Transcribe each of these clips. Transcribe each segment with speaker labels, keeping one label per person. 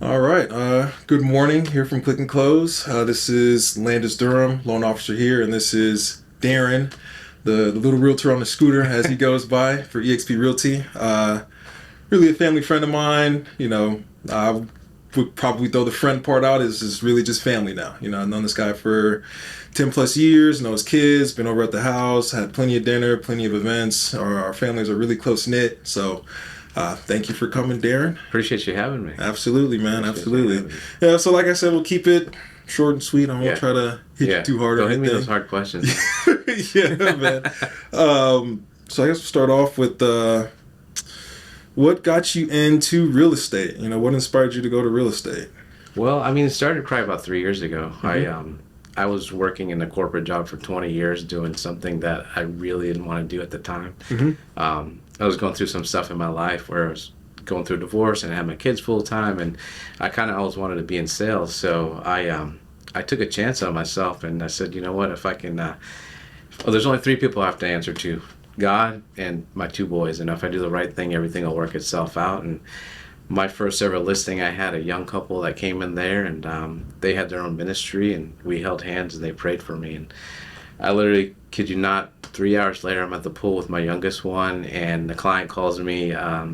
Speaker 1: All right. Good morning here from Click and Close. This is Landis Durham, loan officer here, and this is Darren, the little realtor on the scooter as he goes by for eXp Realty. Really a family friend of mine. I would probably throw the friend part out. Is really just family now. I've known this guy for 10 plus years, know his kids, been over at the house, had plenty of dinner, plenty of events. Our families are really close knit. So thank you for coming, Darren.
Speaker 2: Appreciate you having me.
Speaker 1: Absolutely, man.
Speaker 2: Appreciate you having
Speaker 1: Absolutely.
Speaker 2: me.
Speaker 1: Yeah, so like I said, we'll keep it short and sweet. I won't
Speaker 2: Yeah.
Speaker 1: try to hit you
Speaker 2: Yeah.
Speaker 1: too hard or
Speaker 2: Don't hit me
Speaker 1: anything.
Speaker 2: those hard questions.
Speaker 1: Yeah, man. So I guess we'll start off with what got you into real estate? What inspired you to go to real estate?
Speaker 2: Well, I mean, it started probably about 3 years ago.
Speaker 1: Mm-hmm.
Speaker 2: I was working in a corporate job for 20 years doing something that I really didn't want to do at the time.
Speaker 1: Mm-hmm.
Speaker 2: I was going through some stuff in my life where I was going through a divorce and I had my kids full time, and I kind of always wanted to be in sales. So I took a chance on myself, and I said, you know what, if I can, well, there's only three people I have to answer to: God and my two boys. And if I do the right thing, everything will work itself out. And my first ever listing, I had a young couple that came in there, and they had their own ministry, and we held hands and they prayed for me. And I literally, kid you not, 3 hours later, I'm at the pool with my youngest one, and the client calls me,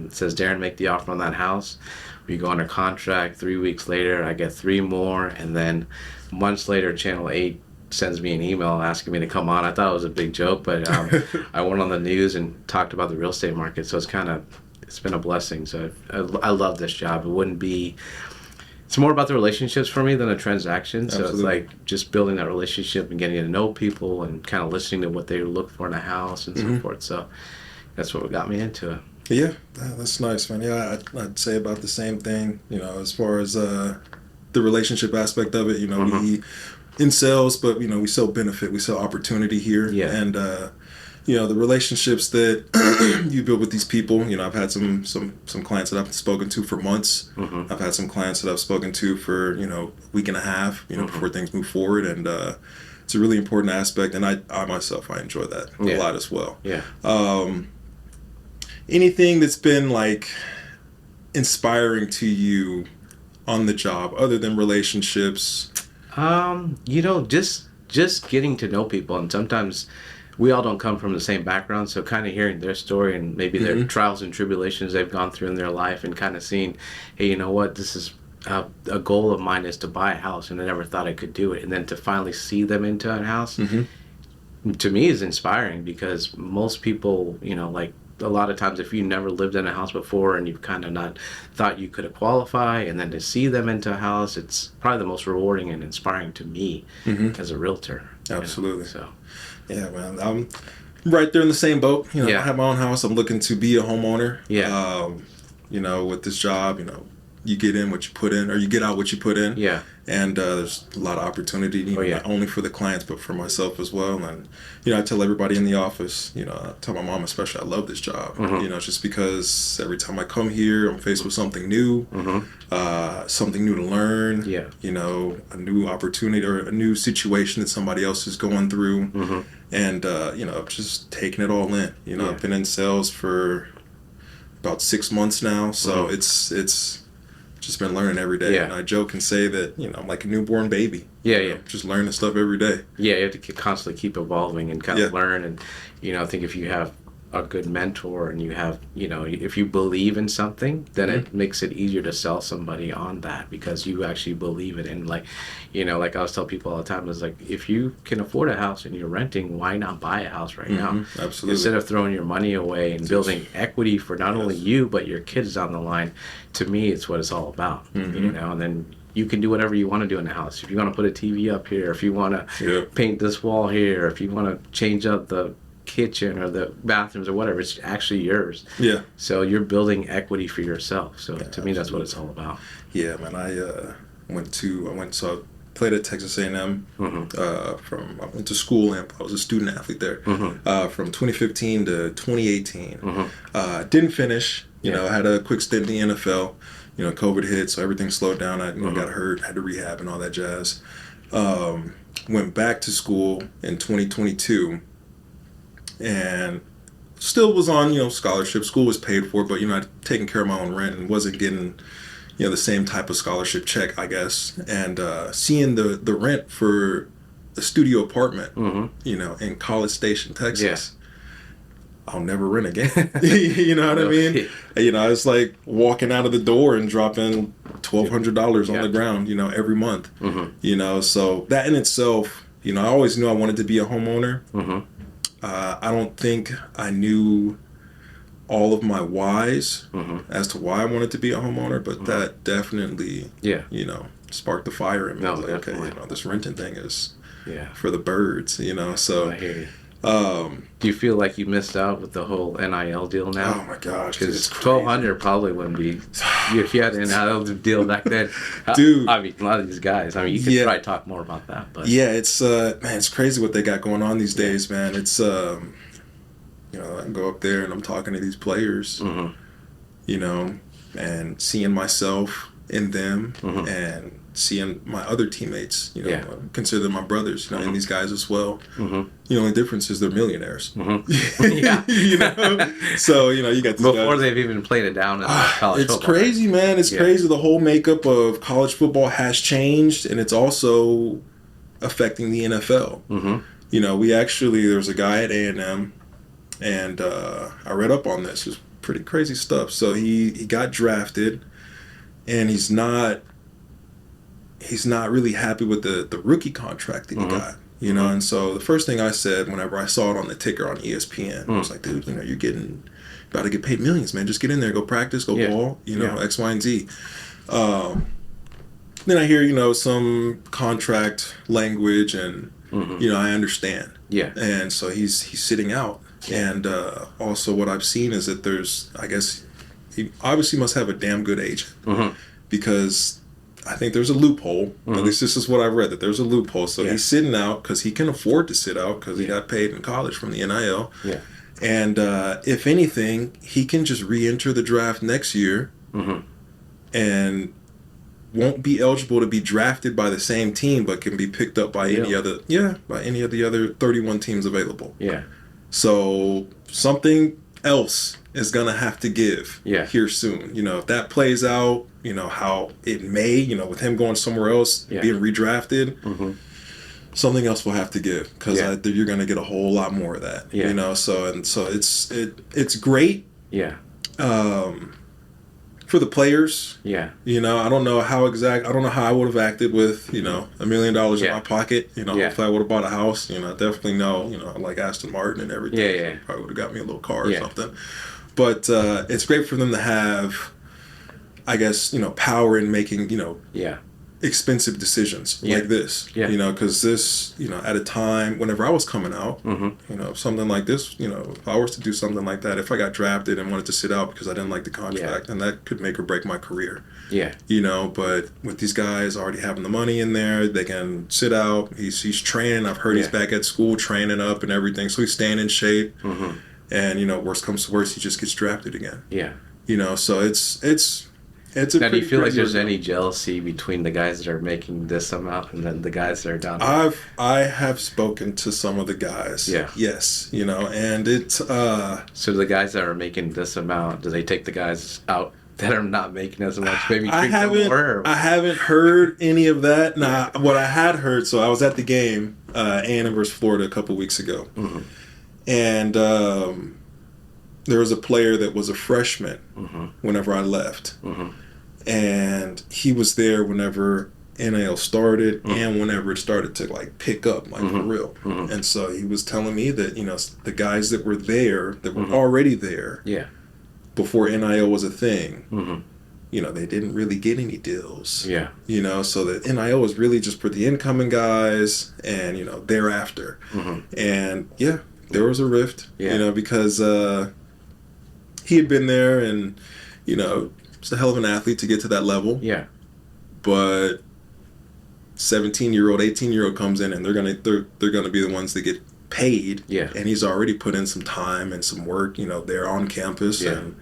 Speaker 2: says, Darren, make the offer on that house. We go under contract. 3 weeks later, I get three more, and then months later, Channel 8 sends me an email asking me to come on. I thought it was a big joke, but I went on the news and talked about the real estate market, so it's been a blessing. So I love this job. It's more about the relationships for me than a transaction. So
Speaker 1: Absolutely.
Speaker 2: it's like just building that relationship and getting to know people and kind of listening to what they look for in a house and
Speaker 1: Mm-hmm.
Speaker 2: so forth. So that's what got me into it.
Speaker 1: Yeah, that's nice, man. Yeah, I'd say about the same thing. As far as the relationship aspect of it.
Speaker 2: Mhm.
Speaker 1: We in sales, but we sell benefit, we sell opportunity here,
Speaker 2: Yeah.
Speaker 1: and the relationships that you build with these people. I've had some clients that I've spoken to for months.
Speaker 2: Mhm.
Speaker 1: I've had some clients that I've spoken to for a week and a half. Before things move forward, and it's a really important aspect. And I myself, I enjoy that a
Speaker 2: Yeah.
Speaker 1: lot as well.
Speaker 2: Yeah.
Speaker 1: Anything that's been like inspiring to you on the job, other than relationships?
Speaker 2: Just getting to know people, and sometimes we all don't come from the same background, so kind of hearing their story and maybe their
Speaker 1: Mm-hmm.
Speaker 2: trials and tribulations they've gone through in their life, and kind of seeing, hey, you know what, this is a goal of mine is to buy a house, and I never thought I could do it, and then to finally see them into a house,
Speaker 1: Mm-hmm.
Speaker 2: to me is inspiring, because most people, like a lot of times, if you never lived in a house before and you've kind of not thought you could qualify, and then to see them into a house, it's probably the most rewarding and inspiring to me
Speaker 1: Mm-hmm.
Speaker 2: as a realtor.
Speaker 1: Absolutely.
Speaker 2: So
Speaker 1: Yeah, man. I'm right there in the same boat.
Speaker 2: Yeah.
Speaker 1: I have my own house. I'm looking to be a homeowner.
Speaker 2: Yeah.
Speaker 1: With this job, you get in what you put in, or you get out what you put in.
Speaker 2: yeah,
Speaker 1: And there's a lot of opportunity,
Speaker 2: Oh, yeah.
Speaker 1: not only for the clients, but for myself as well. And, I tell everybody in the office, I tell my mom especially, I love this job.
Speaker 2: Mhm.
Speaker 1: Just because every time I come here, I'm faced with something new, something new to learn,
Speaker 2: Yeah.
Speaker 1: a new opportunity or a new situation that somebody else is going through.
Speaker 2: Mhm.
Speaker 1: And, just taking it all in.
Speaker 2: Yeah.
Speaker 1: I've been in sales for about 6 months now. So
Speaker 2: Mhm.
Speaker 1: it's just been learning every day.
Speaker 2: Yeah.
Speaker 1: And I joke and say that, I'm like a newborn baby.
Speaker 2: Yeah,
Speaker 1: You know,
Speaker 2: yeah.
Speaker 1: Just learning stuff every day.
Speaker 2: You have to constantly keep evolving and kind
Speaker 1: Yeah.
Speaker 2: of learn. And, I think if you have a good mentor and you have, if you believe in something, then it makes it easier to sell somebody on that, because you actually believe it. And like I always tell people all the time, is like, if you can afford a house and you're renting, why not buy a house right now?
Speaker 1: Absolutely.
Speaker 2: Instead of throwing your money away and building equity for not only you, but your kids down the line. To me, it's what it's all about, and then you can do whatever you want to do in the house. If you want to put a TV up here, if you want to
Speaker 1: Yeah.
Speaker 2: paint this wall here, if you want to change up the kitchen or the bathrooms or whatever, it's actually yours.
Speaker 1: Yeah.
Speaker 2: So you're building equity for yourself. So
Speaker 1: Yeah,
Speaker 2: to me, that's what it's all about.
Speaker 1: Yeah, man. So I played at Texas A&M.
Speaker 2: Mhm.
Speaker 1: I went to school and I was a student athlete there. From 2015 to 2018. Didn't finish. I had a quick stint in the NFL. COVID hit, so everything slowed down. I got hurt, had to rehab and all that jazz. Went back to school in 2022, and still was on scholarship. School was paid for, but I'd taken care of my own rent and wasn't getting the same type of scholarship check, I guess, and seeing the rent for a studio apartment, in College Station, Texas. I'll never rent again. You know what I mean? It's like walking out of the door and dropping $1,200 on the ground, every month. So that in itself, I always knew I wanted to be a homeowner. I don't think I knew all of my whys as to why I wanted to be a homeowner, but that definitely, sparked the fire in me.
Speaker 2: No,
Speaker 1: like,
Speaker 2: definitely.
Speaker 1: okay, this renting thing is
Speaker 2: Yeah.
Speaker 1: for the birds, so.
Speaker 2: I hear you. Do you feel like you missed out with the whole NIL deal now?
Speaker 1: Oh my gosh,
Speaker 2: because 1,200 probably wouldn't be. If you had an NIL deal back then,
Speaker 1: dude.
Speaker 2: I mean, a lot of these guys. I mean, you could probably talk more about that, but
Speaker 1: yeah, it's man, it's crazy what they got going on these days, man. It's I can go up there and I'm talking to these players, and seeing myself in them, and seeing my other teammates, consider them my brothers, and these guys as well. The only difference is they're millionaires.
Speaker 2: Yeah.
Speaker 1: So, you got these
Speaker 2: before
Speaker 1: guys.
Speaker 2: they've even played it down in college
Speaker 1: It's
Speaker 2: football.
Speaker 1: crazy, man. It's crazy. The whole makeup of college football has changed, and it's also affecting the NFL. There's a guy at A&M, and I read up on this. It's pretty crazy stuff. So he got drafted, and he's not really happy with the rookie contract that he got, and so the first thing I said whenever I saw it on the ticker on ESPN, I was like, dude, you're about to get paid millions, man. Just get in there, go practice, go ball, X, Y, and Z. Then I hear, some contract language, and, I understand.
Speaker 2: Yeah.
Speaker 1: And so he's sitting out. And also what I've seen is that he obviously must have a damn good agent, because I think there's a loophole. At least this is what I've read, that there's a loophole. So he's sitting out because he can afford to sit out because he got paid in college from the NIL.
Speaker 2: Yeah.
Speaker 1: And if anything, he can just re-enter the draft next year and won't be eligible to be drafted by the same team, but can be picked up by any of the other 31 teams available.
Speaker 2: Yeah.
Speaker 1: So something else is going to have to give here soon. If that plays out, how it may, with him going somewhere else, being redrafted, something else will have to give, because you're going to get a whole lot more of that. So it's great.
Speaker 2: Yeah.
Speaker 1: For the players.
Speaker 2: Yeah.
Speaker 1: I don't know how I would have acted with, $1 million in my pocket. If I would have bought a house, definitely know, like Aston Martin and everything.
Speaker 2: Yeah.
Speaker 1: Probably would have got me a little car or something. But it's great for them to have, I guess, power in making, expensive decisions like this. Because this, at a time, whenever I was coming out, something like this, if I was to do something like that, if I got drafted and wanted to sit out because I didn't like the contract, then that could make or break my career.
Speaker 2: Yeah.
Speaker 1: But with these guys already having the money in there, they can sit out. He's training. I've heard he's back at school training up and everything. So he's staying in shape. And, worst comes to worst, he just gets drafted again.
Speaker 2: Yeah.
Speaker 1: So it's a
Speaker 2: now, do you feel like there's any jealousy between the guys that are making this amount and then the guys that are down?
Speaker 1: I have spoken to some of the guys. Yeah. Yes. And it's
Speaker 2: So the guys that are making this amount, do they take the guys out that are not making as much? Maybe treat them more?
Speaker 1: I haven't heard any of that. Now, what I had heard, so I was at the game, A&M versus Florida, a couple weeks ago. And there was a player that was a freshman whenever I left. And he was there whenever NIL started and whenever it started to pick up, for real. And so he was telling me that, the guys that were there, that were already there before NIL was a thing, they didn't really get any deals.
Speaker 2: Yeah.
Speaker 1: So the NIL was really just for the incoming guys and, thereafter. And there was a rift, because he had been there and, just a hell of an athlete to get to that level.
Speaker 2: Yeah.
Speaker 1: But 17-year-old, 18-year-old comes in and they're gonna be the ones that get paid.
Speaker 2: Yeah.
Speaker 1: And he's already put in some time and some work, there on campus and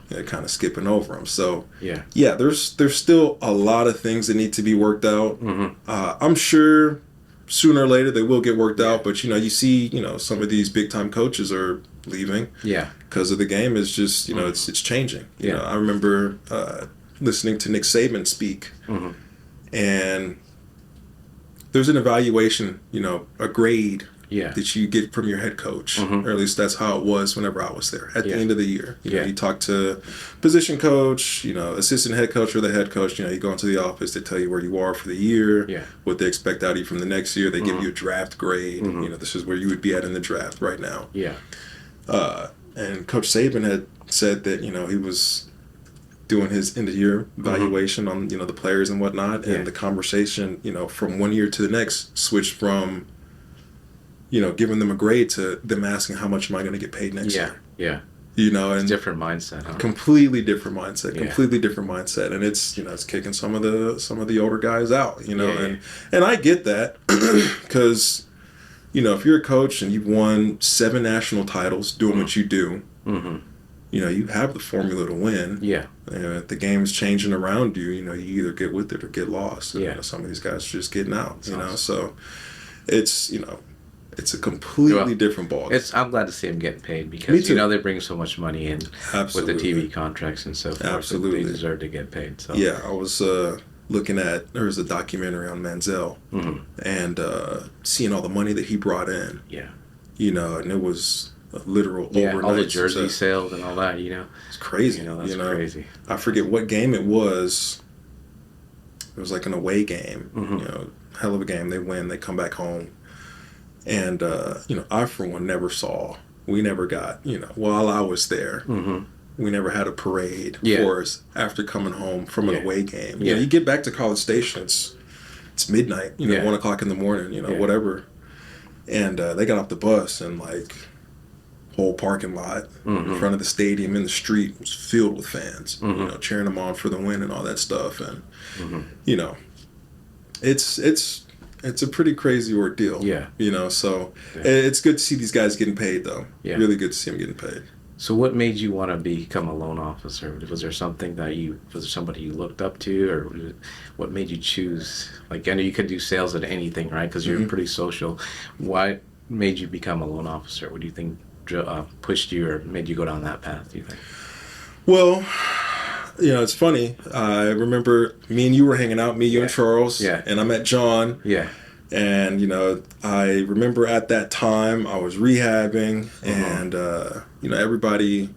Speaker 1: kind of skipping over him. So there's still a lot of things that need to be worked out. I'm sure sooner or later they will get worked out, but you see, some of these big time coaches are leaving.
Speaker 2: Yeah.
Speaker 1: Because of the game is just, it's changing. I remember listening to Nick Saban speak,
Speaker 2: Mm-hmm.
Speaker 1: and there's an evaluation, a grade
Speaker 2: Yeah.
Speaker 1: that you get from your head coach,
Speaker 2: Mm-hmm.
Speaker 1: or at least that's how it was whenever I was there. At the
Speaker 2: Yeah.
Speaker 1: end of the year,
Speaker 2: Yeah.
Speaker 1: you talk to position coach, assistant head coach or the head coach. You go into the office, they tell you where you are for the year,
Speaker 2: Yeah.
Speaker 1: what they expect out of you from the next year. They give
Speaker 2: Mm-hmm.
Speaker 1: you a draft grade.
Speaker 2: Mm-hmm.
Speaker 1: This is where you would be at in the draft right now.
Speaker 2: Yeah.
Speaker 1: And Coach Saban had said that he was doing his end of year evaluation on the players and whatnot, and the conversation from one year to the next switched from giving them a grade to them asking how much am I going to get paid next year.
Speaker 2: Yeah.
Speaker 1: And
Speaker 2: Different mindset, huh?
Speaker 1: completely different mindset,
Speaker 2: Yeah.
Speaker 1: and it's kicking some of the older guys out,
Speaker 2: Yeah.
Speaker 1: and I get that because if you're a coach and you've won 7 national titles doing what you do,
Speaker 2: Mm-hmm.
Speaker 1: you have the formula to win.
Speaker 2: Yeah.
Speaker 1: If the game's changing around you, you either get with it or get lost. And,
Speaker 2: Yeah.
Speaker 1: some of these guys are just getting out.
Speaker 2: Awesome.
Speaker 1: So it's it's a completely different ball.
Speaker 2: I'm glad to see him getting paid because they bring so much money in
Speaker 1: Absolutely.
Speaker 2: with the TV contracts and so forth.
Speaker 1: Absolutely.
Speaker 2: They deserve to get paid. So
Speaker 1: Yeah, I was looking at, there was a documentary on Manziel, and seeing all the money that he brought in.
Speaker 2: Yeah.
Speaker 1: And it was a literal overnight
Speaker 2: all the jersey
Speaker 1: success.
Speaker 2: sales and all that.
Speaker 1: It's crazy.
Speaker 2: That's crazy.
Speaker 1: I forget what game it was. It was like an away game. Hell of a game. They win. They come back home. And, I, for one, we never got, while I was there, we never had a parade for us after coming home from an away game. You get back to College Station, it's midnight, 1 o'clock in the morning, whatever. And they got off the bus and, whole parking lot in front of the stadium in the street was filled with fans, cheering them on for the win and all that stuff. And, it's a pretty crazy ordeal. So it's good to see these guys getting paid, though. Really good to see them getting paid.
Speaker 2: So what made you want to become a loan officer? Was there somebody you looked up to, or what made you choose? I know you could do sales at anything, right? Because you're pretty social. Why made you become a loan officer? What do you think pushed you or made you go down that path, do you think?
Speaker 1: Well, it's funny. I remember me and you were hanging out, you and Charles, and I met John. And, I remember at that time I was rehabbing, and, everybody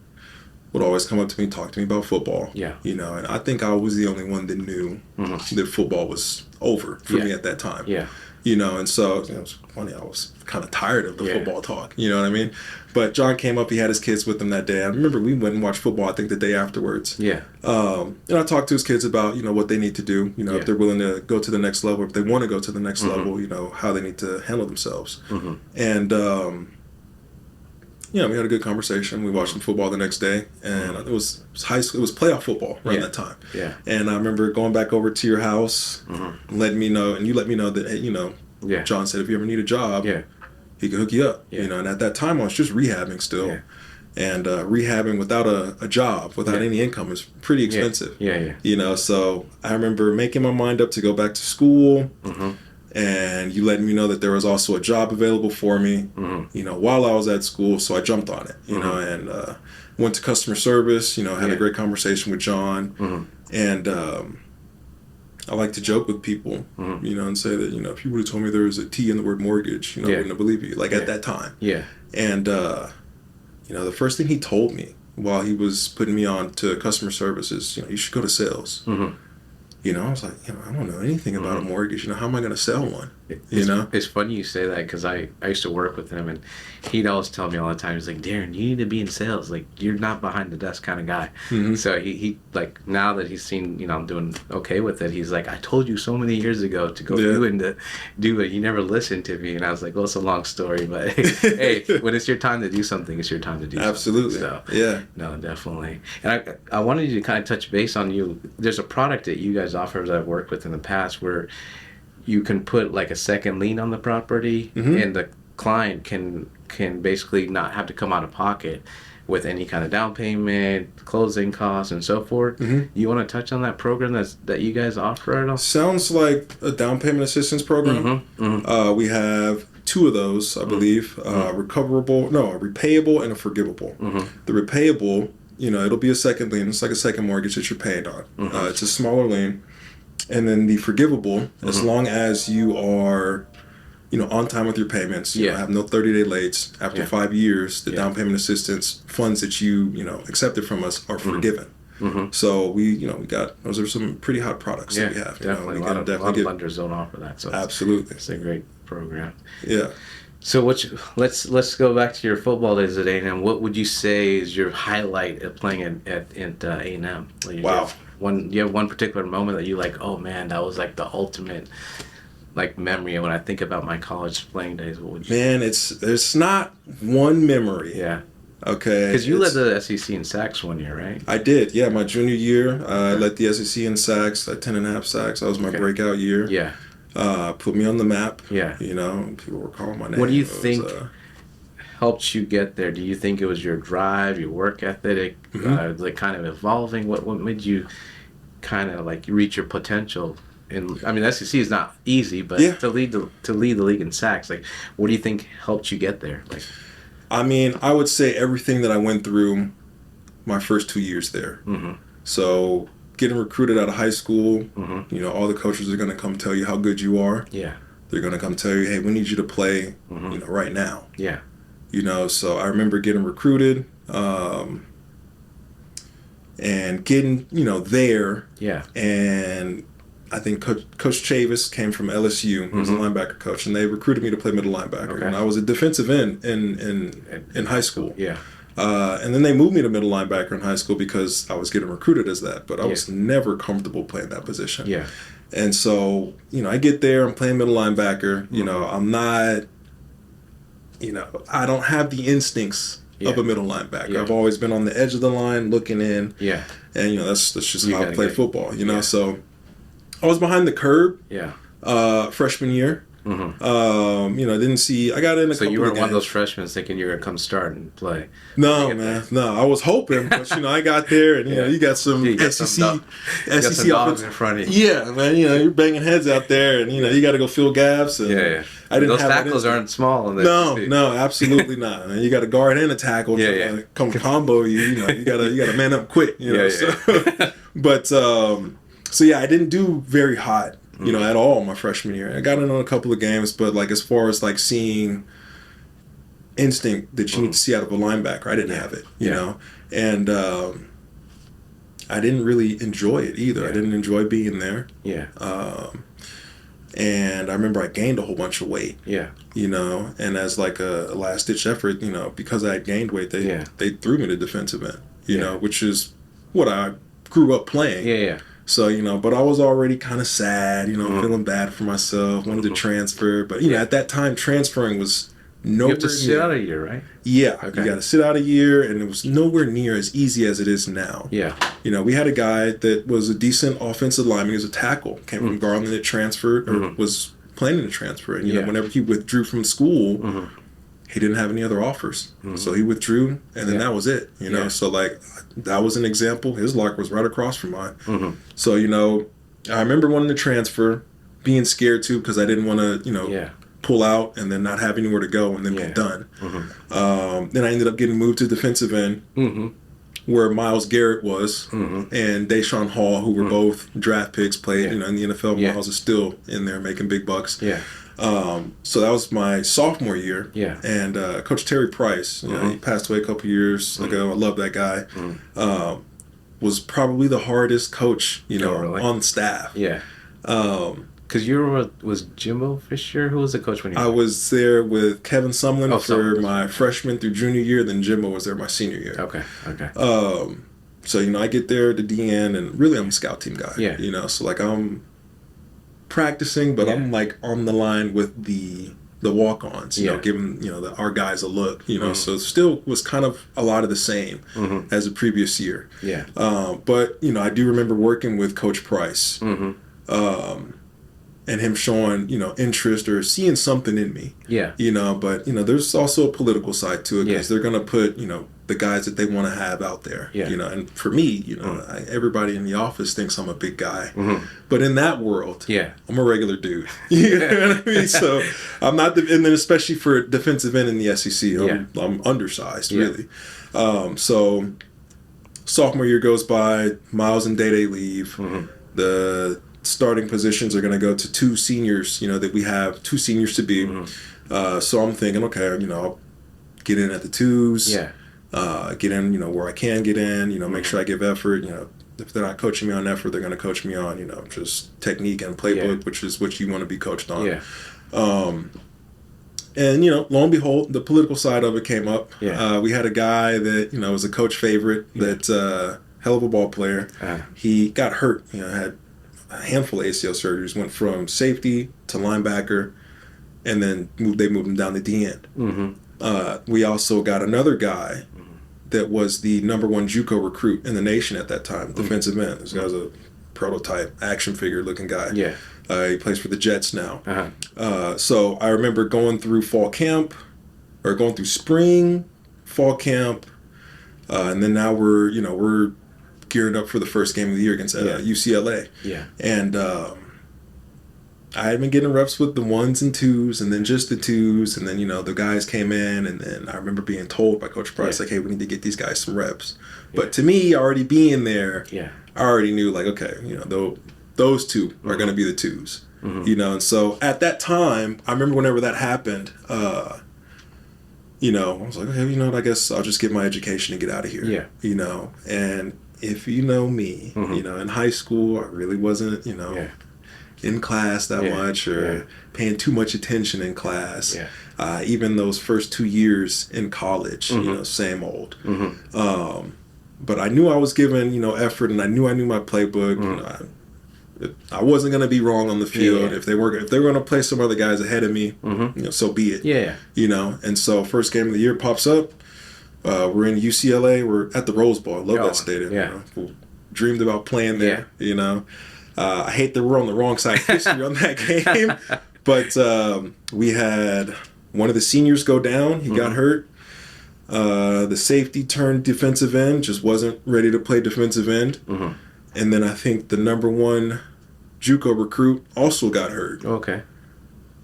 Speaker 1: would always come up to me and talk to me about football. And I think I was the only one that knew that football was over for me at that time. And so it was funny, I was kind of tired of the football talk, you know what I mean? But John came up, he had his kids with him that day. I remember we went and watched football, I think the day afterwards. And I talked to his kids about, what they need to do, if they're willing to go to the next level, if they want to go to the next level, how they need to handle themselves. And, we had a good conversation. We watched some football the next day, and it was high school. It was playoff football around that time. And I remember going back over to your house, letting me know, and you let me know that, hey, John said if you ever need a job, he can hook you up. And at that time I was just rehabbing still, and rehabbing without a job, without any income, is pretty expensive. So I remember making my mind up to go back to school. And you letting me know that there was also a job available for me, while I was at school. So I jumped on it, and went to customer service, had a great conversation with John. And I like to joke with people, and say that, if you would have told me there was a T in the word mortgage, I wouldn't have believed you, at that time. And, the first thing he told me while he was putting me on to customer service is, you should go to sales. I was like, I don't know anything about a mortgage. How am I going to sell one?
Speaker 2: It's funny you say that because I used to work with him, and he'd always tell me all the time, he's like, Darren, you need to be in sales. You're not behind the desk kind of guy. So he now that he's seen, I'm doing okay with it, he's like, I told you so many years ago to go do and to do it. You never listened to me. And I was like, well, it's a long story, but hey, when it's your time to do something, it's your time to do
Speaker 1: Absolutely.
Speaker 2: something. So, no, definitely. And I wanted you to kind of touch base on you. There's a product that you guys offer that I've worked with in the past where you can put a second lien on the property, and the client can basically not have to come out of pocket with any kind of down payment, closing costs, and so forth. You want to touch on that program that you guys offer at all?
Speaker 1: Sounds like a down payment assistance program. We have 2 of those, I believe. A repayable and a forgivable. The repayable it'll be a second lien. It's like a second mortgage that you're paying on. It's a smaller lien. And then the forgivable, as long as you are, on time with your payments, you have no 30-day lates. After 5 years, the down payment assistance funds that you, accepted from us are forgiven. So we got, those are some pretty hot products that we have.
Speaker 2: Definitely. A lot of lenders don't offer that. So
Speaker 1: absolutely.
Speaker 2: It's a great program.
Speaker 1: Yeah.
Speaker 2: So let's go back to your football days at A&M. What would you say is your highlight of playing at A&M?
Speaker 1: Wow.
Speaker 2: You have one particular moment that you like, oh man, that was like the ultimate like memory. And when I think about my college playing days, what would you
Speaker 1: Man, there's not one memory.
Speaker 2: Yeah.
Speaker 1: Okay.
Speaker 2: Because you led the SEC in sacks one year, right?
Speaker 1: I did, yeah. My junior year, I led the SEC in sacks, like 10.5 sacks. That was my breakout year.
Speaker 2: Yeah.
Speaker 1: Put me on the map.
Speaker 2: Yeah.
Speaker 1: People were calling my name.
Speaker 2: What do you think helped you get there? Do you think it was your drive, your work ethic, like kind of evolving? What made you kind of like reach your potential? The SEC is not easy, but to lead the league in sacks, like what do you think helped you get there? Like,
Speaker 1: I would say everything that I went through my first 2 years there. So getting recruited out of high school, all the coaches are going to come tell you how good you are.
Speaker 2: Yeah.
Speaker 1: They're going to come tell you, hey, we need you to play, right now.
Speaker 2: Yeah.
Speaker 1: So I remember getting recruited and getting, there.
Speaker 2: Yeah.
Speaker 1: And I think Coach Chavis came from LSU. He was a linebacker coach, and they recruited me to play middle linebacker.
Speaker 2: Okay.
Speaker 1: And I was a defensive end in high school.
Speaker 2: Yeah.
Speaker 1: And then they moved me to middle linebacker in high school because I was getting recruited as that, but I was never comfortable playing that position.
Speaker 2: Yeah.
Speaker 1: And so, I get there, I'm playing middle linebacker. I'm not, I don't have the instincts of a middle linebacker.
Speaker 2: Yeah.
Speaker 1: I've always been on the edge of the line looking in.
Speaker 2: Yeah.
Speaker 1: And, that's just how I play football, So I was behind the curb freshman year. Didn't see. I got in a couple of games. So
Speaker 2: you weren't one of those freshmen thinking you were gonna come start and play.
Speaker 1: No, man. No, I was hoping, but I got there, and you got some SEC
Speaker 2: dogs in front of you.
Speaker 1: Yeah, man. You're banging heads out there, and you got to go fill gaps. And I didn't
Speaker 2: those
Speaker 1: have
Speaker 2: tackles aren't small. In
Speaker 1: no, absolutely not. Man. You got a guard and a tackle to come combo you. You gotta man up quick. But I didn't do very hot. At all my freshman year. I got in on a couple of games, but like as far as like seeing instinct that you need to see out of a linebacker, I didn't have it, you know? And I didn't really enjoy it either. I didn't enjoy being there.
Speaker 2: Yeah.
Speaker 1: And I remember I gained a whole bunch of weight.
Speaker 2: Yeah.
Speaker 1: And as like a last ditch effort, because I had gained weight, they threw me to defensive end, which is what I grew up playing.
Speaker 2: Yeah, yeah.
Speaker 1: So, but I was already kind of sad, feeling bad for myself, wanted to transfer. But, at that time, transferring was nowhere near.
Speaker 2: You have to sit out a year, right?
Speaker 1: Yeah. Okay. You got to sit out a year, and it was nowhere near as easy as it is now.
Speaker 2: Yeah.
Speaker 1: We had a guy that was a decent offensive lineman. He was a tackle, came from Garland that transferred, or was planning to transfer. And, whenever he withdrew from school, he didn't have any other offers. So he withdrew, and then that was it, So, like, that was an example. His locker was right across from mine. So, I remember wanting to transfer, being scared, too, because I didn't want to, pull out and then not have anywhere to go and then be done. Then I ended up getting moved to defensive end, where Myles Garrett was, and Deshaun Hall, who were both draft picks, played in the NFL. Myles is still in there making big bucks.
Speaker 2: Yeah.
Speaker 1: So that was my sophomore year.
Speaker 2: Yeah.
Speaker 1: And Coach Terry Price, he passed away a couple years ago. I love that guy. Was probably the hardest coach, on staff.
Speaker 2: Yeah. Because was Jimbo Fisher? Who was the coach when you?
Speaker 1: I was there with Kevin Sumlin for my freshman through junior year. Then Jimbo was there my senior year.
Speaker 2: Okay.
Speaker 1: So I get there to DN, and really I'm a scout team guy.
Speaker 2: Yeah.
Speaker 1: So like I'm practicing, but I'm like on the line with the walk-ons, giving our guys a look, so still was kind of a lot of the same as the previous year.
Speaker 2: Yeah.
Speaker 1: But I do remember working with Coach Price, and him showing interest or seeing something in me.
Speaker 2: Yeah.
Speaker 1: But there's also a political side to it, because they're gonna put the guys that they want to have out there. Yeah. And for me, everybody in the office thinks I'm a big guy, but in that world, I'm a regular dude. You know what I mean? So I'm not, and then especially for defensive end in the SEC, I'm undersized, really. So sophomore year goes by, Miles and Day leave.
Speaker 2: Mm-hmm.
Speaker 1: The starting positions are going to go to two seniors, that we have two seniors to be.
Speaker 2: Mm-hmm.
Speaker 1: So I'm thinking, okay, I'll get in at the twos.
Speaker 2: Yeah.
Speaker 1: Get in, where I can get in, make
Speaker 2: Mm-hmm.
Speaker 1: sure I give effort. If they're not coaching me on effort, they're going to coach me on, just technique and playbook, which is what you want to be coached on.
Speaker 2: Yeah.
Speaker 1: And, lo and behold, the political side of it came up.
Speaker 2: Yeah.
Speaker 1: We had a guy that, was a coach favorite, that hell of a ball player. He got hurt, had a handful of ACL surgeries, went from safety to linebacker, and then they moved him down to D end.
Speaker 2: Mm-hmm.
Speaker 1: We also got another guy that was the number one JUCO recruit in the nation at that time, defensive end. This guy's a prototype, action figure looking guy.
Speaker 2: Yeah.
Speaker 1: He plays for the Jets now.
Speaker 2: Uh-huh.
Speaker 1: So I remember going through fall camp, or going through spring, fall camp, and then now we're gearing up for the first game of the year against UCLA.
Speaker 2: Yeah.
Speaker 1: And I had been getting reps with the ones and twos, and then just the twos, and then the guys came in, and then I remember being told by Coach Price, like, hey, we need to get these guys some reps. But to me, already being there, I already knew, like, okay, those two are going to be the twos.
Speaker 2: Mm-hmm.
Speaker 1: And so at that time, I remember whenever that happened, I was like, okay, I guess I'll just get my education and get out of here.
Speaker 2: Yeah.
Speaker 1: And if you know me, in high school, I really wasn't, in class that much, or paying too much attention in class. Even those first 2 years in college, same old.
Speaker 2: Mm-hmm.
Speaker 1: But I knew I was giving, effort, and I knew my playbook.
Speaker 2: Mm-hmm.
Speaker 1: I wasn't going to be wrong on the field.
Speaker 2: Yeah.
Speaker 1: If they were going to play some other guys ahead of me, so be it.
Speaker 2: Yeah.
Speaker 1: And so first game of the year pops up. We're in UCLA. We're at the Rose Bowl. I love that stadium.
Speaker 2: Yeah.
Speaker 1: Dreamed about playing there. I hate that we're on the wrong side of history on that game. But we had one of the seniors go down. He got hurt. The safety turned defensive end, just wasn't ready to play defensive end.
Speaker 2: Mm-hmm.
Speaker 1: And then I think the number one JUCO recruit also got hurt.
Speaker 2: Okay.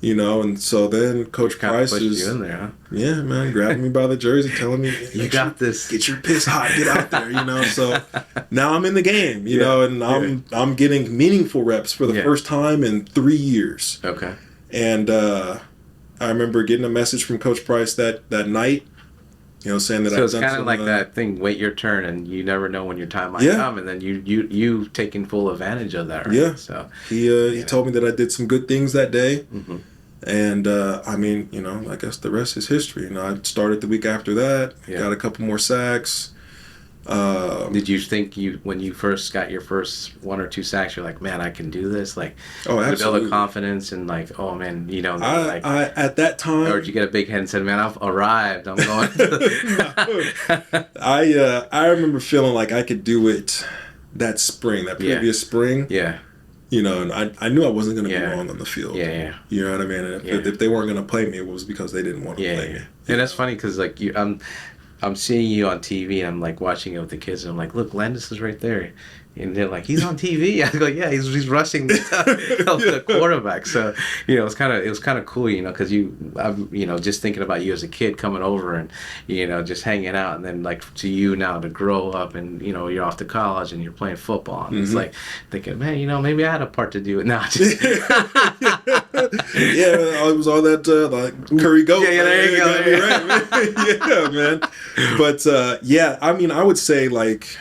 Speaker 1: And so then Coach Price
Speaker 2: is you in there, huh?
Speaker 1: Yeah, man, grabbing me by the jersey, telling me,
Speaker 2: you got this.
Speaker 1: Get your piss hot, get out there, So now I'm in the game, and I'm getting meaningful reps for the first time in 3 years.
Speaker 2: Okay.
Speaker 1: And I remember getting a message from Coach Price that night, saying that
Speaker 2: so it's kind of like that thing, wait your turn, and you never know when your time might come, and then you taking full advantage of that, right?
Speaker 1: Yeah.
Speaker 2: So
Speaker 1: he told me that I did some good things that day.
Speaker 2: Mm-hmm.
Speaker 1: And I guess the rest is history. I started the week after that, got a couple more sacks.
Speaker 2: Did you think when you first got your first 1 or 2 sacks, you're like, man, I can do this? Like,
Speaker 1: absolutely.
Speaker 2: Build a confidence and like, oh man,
Speaker 1: I at that time.
Speaker 2: Or did you get a big head and said, man, I've arrived. I'm going.
Speaker 1: I remember feeling like I could do it that spring, that previous spring.
Speaker 2: Yeah.
Speaker 1: And I knew I wasn't going to be wrong on the field.
Speaker 2: Yeah.
Speaker 1: You know what I mean? And if they weren't going to play me, it was because they didn't want to play me.
Speaker 2: And that's funny because like I'm seeing you on TV and I'm like watching it with the kids and I'm like, look, Landis is right there. And they're like, he's on TV. I go, yeah, he's rushing the quarterback. So, it was kind of cool, because I'm, just thinking about you as a kid coming over and, just hanging out, and then like to you now to grow up and, you're off to college and you're playing football. And it's like thinking, man, maybe I had a part to do it now.
Speaker 1: It was all that like curry goat.
Speaker 2: Yeah, there you go.
Speaker 1: Right, man. But I would say like,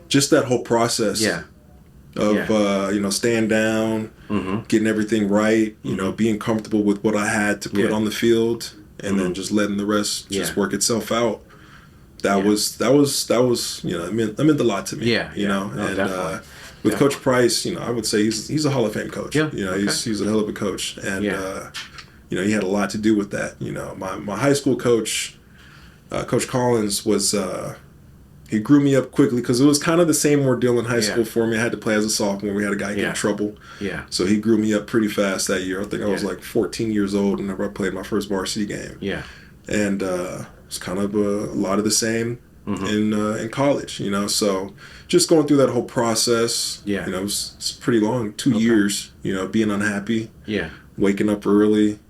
Speaker 1: just that whole process of staying down, getting everything right, being comfortable with what I had to put on the field, and then just letting the rest just work itself out. That was it meant a lot to me. And with Coach Price, I would say he's a Hall of Fame coach. He's a hell of a coach, and he had a lot to do with that. My high school coach, Coach Collins, was. He grew me up quickly because it was kind of the same ordeal in high school for me. I had to play as a sophomore. We had a guy get in trouble.
Speaker 2: Yeah.
Speaker 1: So he grew me up pretty fast that year. I think I was like 14 years old whenever I played my first varsity game.
Speaker 2: Yeah.
Speaker 1: And it's kind of a lot of the same in college, So just going through that whole process, it was pretty long, 2 years, being unhappy.
Speaker 2: Yeah.
Speaker 1: Waking up early,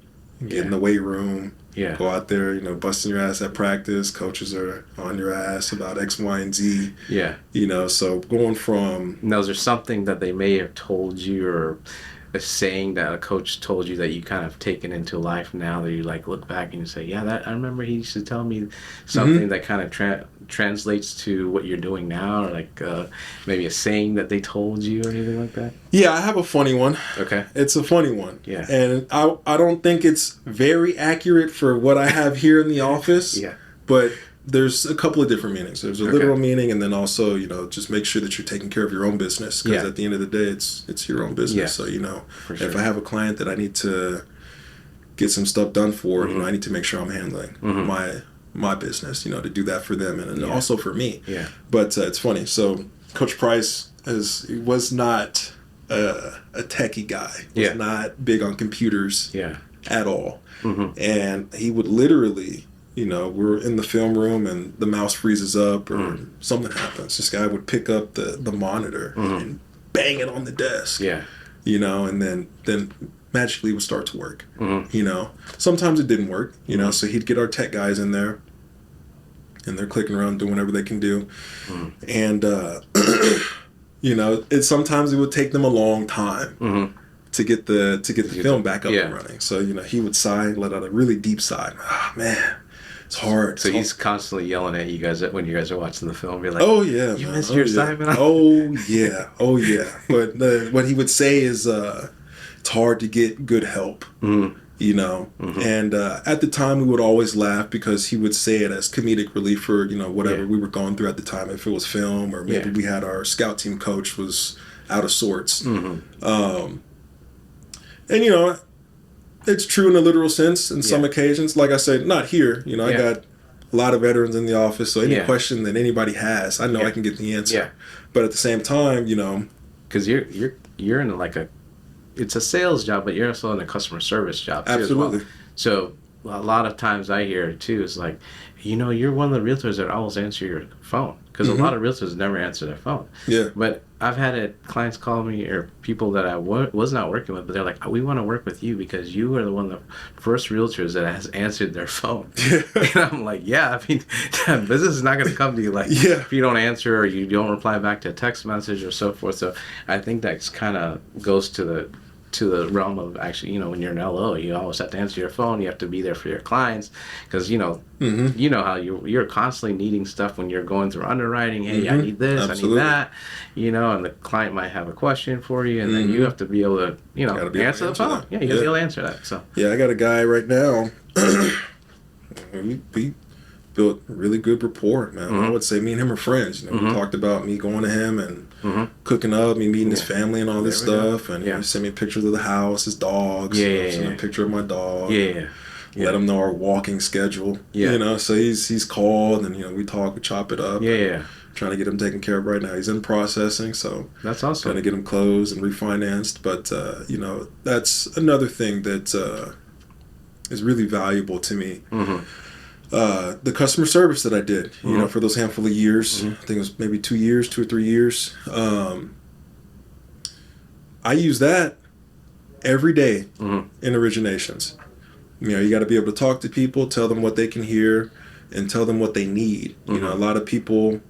Speaker 1: getting in the weight room,
Speaker 2: Yeah.
Speaker 1: Go out there, busting your ass at practice. Coaches are on your ass about X, Y, and Z.
Speaker 2: Yeah.
Speaker 1: So going from...
Speaker 2: Now, is there something that they may have told you, or a saying that a coach told you that you kind of taken into life now, that you like look back and you say, yeah, that I remember he used to tell me something that kind of translates to what you're doing now, or like maybe a saying that they told you or anything like that?
Speaker 1: Yeah, I have a funny one.
Speaker 2: Okay.
Speaker 1: It's a funny one.
Speaker 2: Yeah.
Speaker 1: And I don't think it's very accurate for what I have here in the office.
Speaker 2: Yeah.
Speaker 1: But there's a couple of different meanings. There's a literal meaning, and then also, just make sure that you're taking care of your own business. Because at the end of the day, it's your own business. So,
Speaker 2: For sure.
Speaker 1: if I have a client that I need to get some stuff done for, I need to make sure I'm handling my business, to do that for them and also for me.
Speaker 2: Yeah.
Speaker 1: But it's funny. So Coach Price was not a techie guy. Was not big on computers at all. And he would literally... we're in the film room and the mouse freezes up or something happens. This guy would pick up the monitor and bang it on the desk.
Speaker 2: Yeah.
Speaker 1: And then magically it would start to work. Sometimes it didn't work, so he'd get our tech guys in there and they're clicking around doing whatever they can do. And, sometimes it would take them a long time. To get the film back up and running. So, he would sigh, let out a really deep sigh. Oh, man. It's hard.
Speaker 2: So he's constantly yelling at you guys when you guys are watching the film. You're like,
Speaker 1: oh yeah,
Speaker 2: you
Speaker 1: man.
Speaker 2: missed your assignment.
Speaker 1: Oh yeah, oh yeah. But what he would say is, it's hard to get good help. And at the time we would always laugh because he would say it as comedic relief for whatever we were going through at the time. If it was film or maybe we had our scout team coach was out of sorts. And it's true in a literal sense in some occasions. Like I said, not here. I got a lot of veterans in the office, so any question that anybody has, I know I can get the answer.
Speaker 2: Yeah.
Speaker 1: But at the same time,
Speaker 2: because you're in it's a sales job, but you're also in a customer service job too.
Speaker 1: Absolutely.
Speaker 2: As well. So a lot of times I hear it too. It's like, you're one of the realtors that always answer your phone, because a lot of realtors never answer their phone.
Speaker 1: Yeah.
Speaker 2: But I've had clients call me, or people that I was not working with, but they're like, we want to work with you because you are one of the first realtors that has answered their phone. And I'm like, business is not going to come to you if you don't answer or you don't reply back to a text message or so forth. So I think that kind of goes to the realm of actually, when you're an LO, you always have to answer your phone. You have to be there for your clients because, you know how you're constantly needing stuff when you're going through underwriting. Hey, I need this,
Speaker 1: Absolutely.
Speaker 2: I need that, and the client might have a question for you, and then you have to be able to, answer the phone. Yeah, you got to be able to answer that. So
Speaker 1: yeah, I got a guy right now. we built really good rapport, man. I would say me and him are friends. We talked about me going to him and cooking up, me meeting his family and all this stuff. And he sent me pictures of the house, his dogs. Sent me a picture of my dog. Let him know our walking schedule. So he's called and we talk, we chop it up. Trying to get him taken care of right now. He's in processing, so
Speaker 2: that's awesome.
Speaker 1: Trying to get him closed and refinanced. But that's another thing that is really valuable to me. The customer service that I did, for those handful of years, I think it was maybe 2 or 3 years. I use that every day in originations. You got to be able to talk to people, tell them what they can hear, and tell them what they need. A lot of people,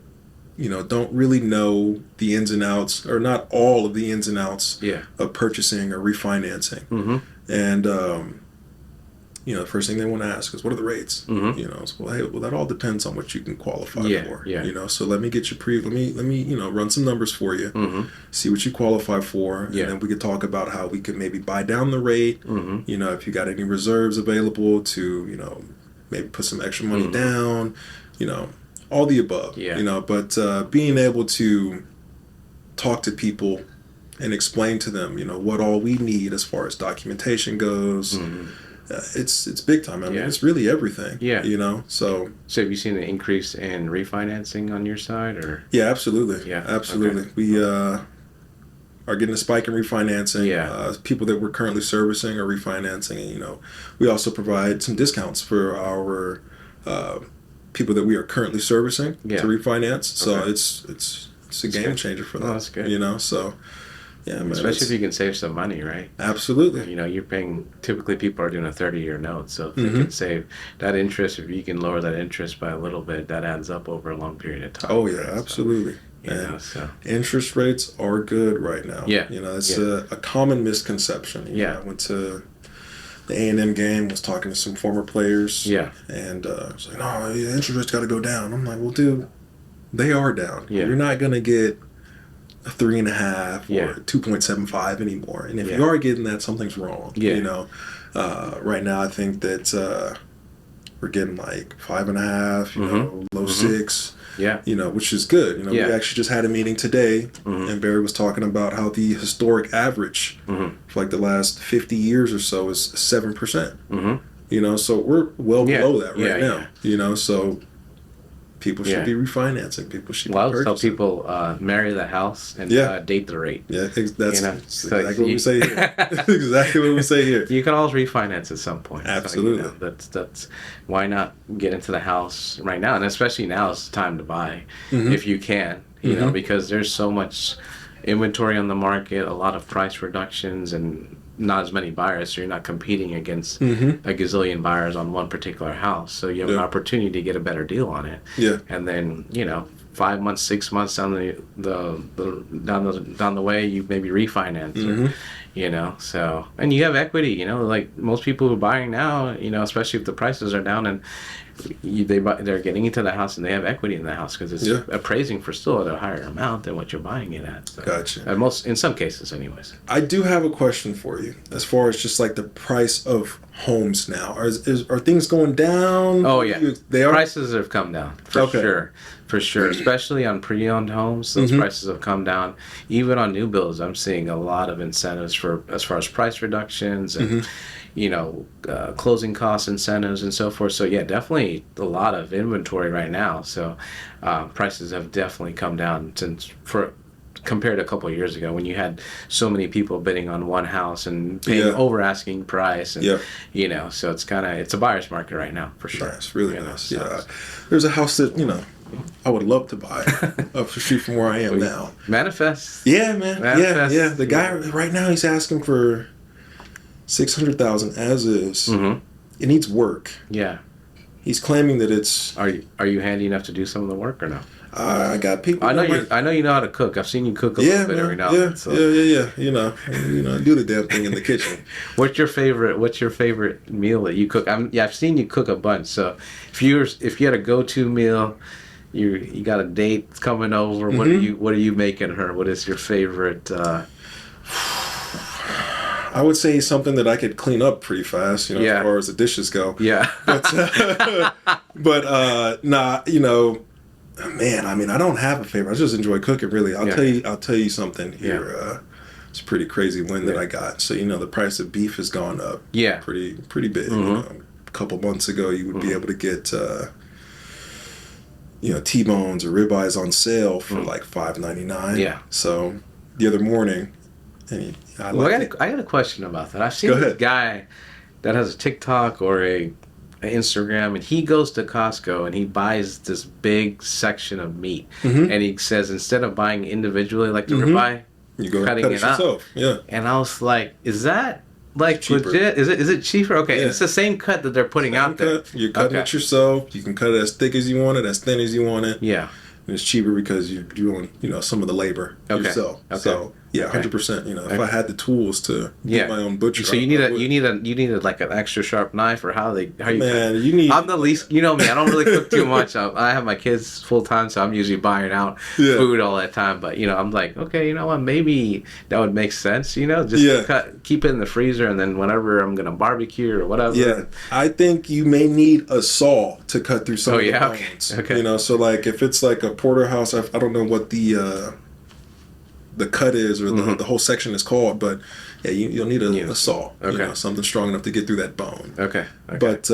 Speaker 1: don't really know the ins and outs, or not all of the ins and outs of purchasing or refinancing. And the first thing they want to ask is, what are the rates? So, that all depends on what you can qualify for. So let me get you let me run some numbers for you, see what you qualify for, and then we could talk about how we could maybe buy down the rate. If you got any reserves available to, maybe put some extra money down, all the above. But being able to talk to people and explain to them, what all we need as far as documentation goes. It's big time. I mean, it's really everything. So
Speaker 2: have you seen an increase in refinancing on your side, or?
Speaker 1: Yeah, absolutely. Absolutely. Okay. We are getting a spike in refinancing. People that we're currently servicing are refinancing, and we also provide some discounts for our people that we are currently servicing to refinance. So it's a game changer for them.
Speaker 2: Oh, that's good.
Speaker 1: So Yeah, man.
Speaker 2: Especially if you can save some money, right?
Speaker 1: Absolutely.
Speaker 2: You know, you're paying, typically people are doing a 30-year note. So if they
Speaker 1: Mm-hmm.
Speaker 2: can save that interest, if you can lower that interest by a little bit, that adds up over a long period of time.
Speaker 1: Oh yeah,
Speaker 2: right? So,
Speaker 1: absolutely.
Speaker 2: you know, so
Speaker 1: Interest rates are good right now.
Speaker 2: yeah,
Speaker 1: You know, it's
Speaker 2: yeah,
Speaker 1: a common misconception. You know,
Speaker 2: yeah,
Speaker 1: I went to the A&M game, was talking to some former players,
Speaker 2: yeah,
Speaker 1: and it's like, no, yeah, interest rates got to go down. I'm like, well, dude, they are down.
Speaker 2: yeah,
Speaker 1: You're not gonna get a 3.5
Speaker 2: yeah,
Speaker 1: or 2.75 anymore. And if
Speaker 2: yeah,
Speaker 1: you are getting that, something's wrong.
Speaker 2: yeah,
Speaker 1: You know, right now I think that we're getting like 5.5. You know, low six.
Speaker 2: yeah,
Speaker 1: You know, which is good. You know,
Speaker 2: yeah.
Speaker 1: we actually just had a meeting today, and Barry was talking about how the historic average for like the last 50 years or so is 7%. You know, so we're well
Speaker 2: Yeah,
Speaker 1: below that right
Speaker 2: yeah,
Speaker 1: now.
Speaker 2: yeah.
Speaker 1: You know, so people should
Speaker 2: Yeah.
Speaker 1: be refinancing. People should
Speaker 2: Well, I
Speaker 1: be
Speaker 2: always tell
Speaker 1: purchasing.
Speaker 2: people marry the house and
Speaker 1: Yeah.
Speaker 2: date the rate.
Speaker 1: Yeah, that's
Speaker 2: You know,
Speaker 1: exactly what
Speaker 2: you-
Speaker 1: we say here. Exactly what we say here.
Speaker 2: You can always refinance at some point.
Speaker 1: Absolutely.
Speaker 2: So, you know, that's why not get into the house right now, and especially now is the time to buy if you can. You know, because there's so much inventory on the market, a lot of price reductions, and not as many buyers, so you're not competing against a gazillion buyers on one particular house. So you have an opportunity to get a better deal on it.
Speaker 1: Yeah.
Speaker 2: And then, you know, 5 months, 6 months down down the way, you maybe refinance. Or, you know, so, and you have equity. You know, like most people who are buying now, you know, especially if the prices are down and they're getting into the house and they have equity in the house because it's appraising for still at a higher amount than what you're buying it at. So,
Speaker 1: Gotcha.
Speaker 2: in some cases, anyways.
Speaker 1: I do have a question for you as far as just like the price of homes now. Are things going down?
Speaker 2: Oh yeah,
Speaker 1: They are.
Speaker 2: Prices have come down for sure. Especially on pre-owned homes, those prices have come down. Even on new builds, I'm seeing a lot of incentives for as far as price reductions and you know closing cost incentives and so forth. So yeah, definitely a lot of inventory right now. So prices have definitely come down compared to a couple of years ago when you had so many people bidding on one house and paying over asking price and you know, so it's a buyer's market right now for sure.
Speaker 1: Nice, really
Speaker 2: You know,
Speaker 1: nice.
Speaker 2: so
Speaker 1: Yeah, there's a house that I would love to buy up the street from where I am now.
Speaker 2: Manifest.
Speaker 1: Yeah, man.
Speaker 2: Manifest.
Speaker 1: Yeah. The guy right now, he's asking for $600,000 as is. It needs work.
Speaker 2: Yeah.
Speaker 1: He's claiming that it's.
Speaker 2: Are you handy enough to do some of the work or no?
Speaker 1: I got people.
Speaker 2: I know you know how to cook. I've seen you cook a little bit every now and then. So.
Speaker 1: Yeah. You know, I do the damn thing in the kitchen.
Speaker 2: What's your favorite meal that you cook? I've seen you cook a bunch. So if you had a go-to meal, you got a date coming over. What are you making her? What is your favorite?
Speaker 1: I would say something that I could clean up pretty fast, as far as the dishes go.
Speaker 2: Yeah.
Speaker 1: But nah, you know, man, I mean, I don't have a favorite. I just enjoy cooking, really. I'll tell you something here.
Speaker 2: Yeah.
Speaker 1: It's a pretty crazy win that I got. So, the price of beef has gone up.
Speaker 2: Yeah.
Speaker 1: Pretty big. A couple months ago, you would be able to get, T-bones or ribeyes on sale for like $5.99.
Speaker 2: Yeah.
Speaker 1: So the other morning,
Speaker 2: I got a question about that. I've seen this guy that has a TikTok or a Instagram, and he goes to Costco and he buys this big section of meat, and he says instead of buying individually like the ribeye,
Speaker 1: you go
Speaker 2: cutting
Speaker 1: cut
Speaker 2: it
Speaker 1: yourself.
Speaker 2: up.
Speaker 1: Yeah.
Speaker 2: And I was like, is that like
Speaker 1: cheaper.
Speaker 2: legit? Is it cheaper? Okay,
Speaker 1: Yeah.
Speaker 2: It's the same cut that they're putting out there.
Speaker 1: You're cutting it yourself. You can cut it as thick as you want it, as thin as you want it.
Speaker 2: Yeah.
Speaker 1: And it's cheaper because you're doing, some of the labor yourself.
Speaker 2: Okay.
Speaker 1: So yeah, 100%. If I had the tools to get my own butcher,
Speaker 2: so you need like an extra sharp knife, or how you?
Speaker 1: Man, you need.
Speaker 2: I'm the least. You know me. I don't really cook too much. I have my kids full time, so I'm usually buying out food all that time. But I'm like, okay, you know what? Maybe that would make sense. Just keep it in the freezer, and then whenever I'm gonna barbecue or whatever.
Speaker 1: Yeah, I think you may need a saw to cut through some of the bones.
Speaker 2: Okay.
Speaker 1: So like if it's like a porterhouse, I don't know what the cut is or the whole section is called, but yeah, you'll need a saw. Something strong enough to get through that bone.
Speaker 2: Okay.
Speaker 1: But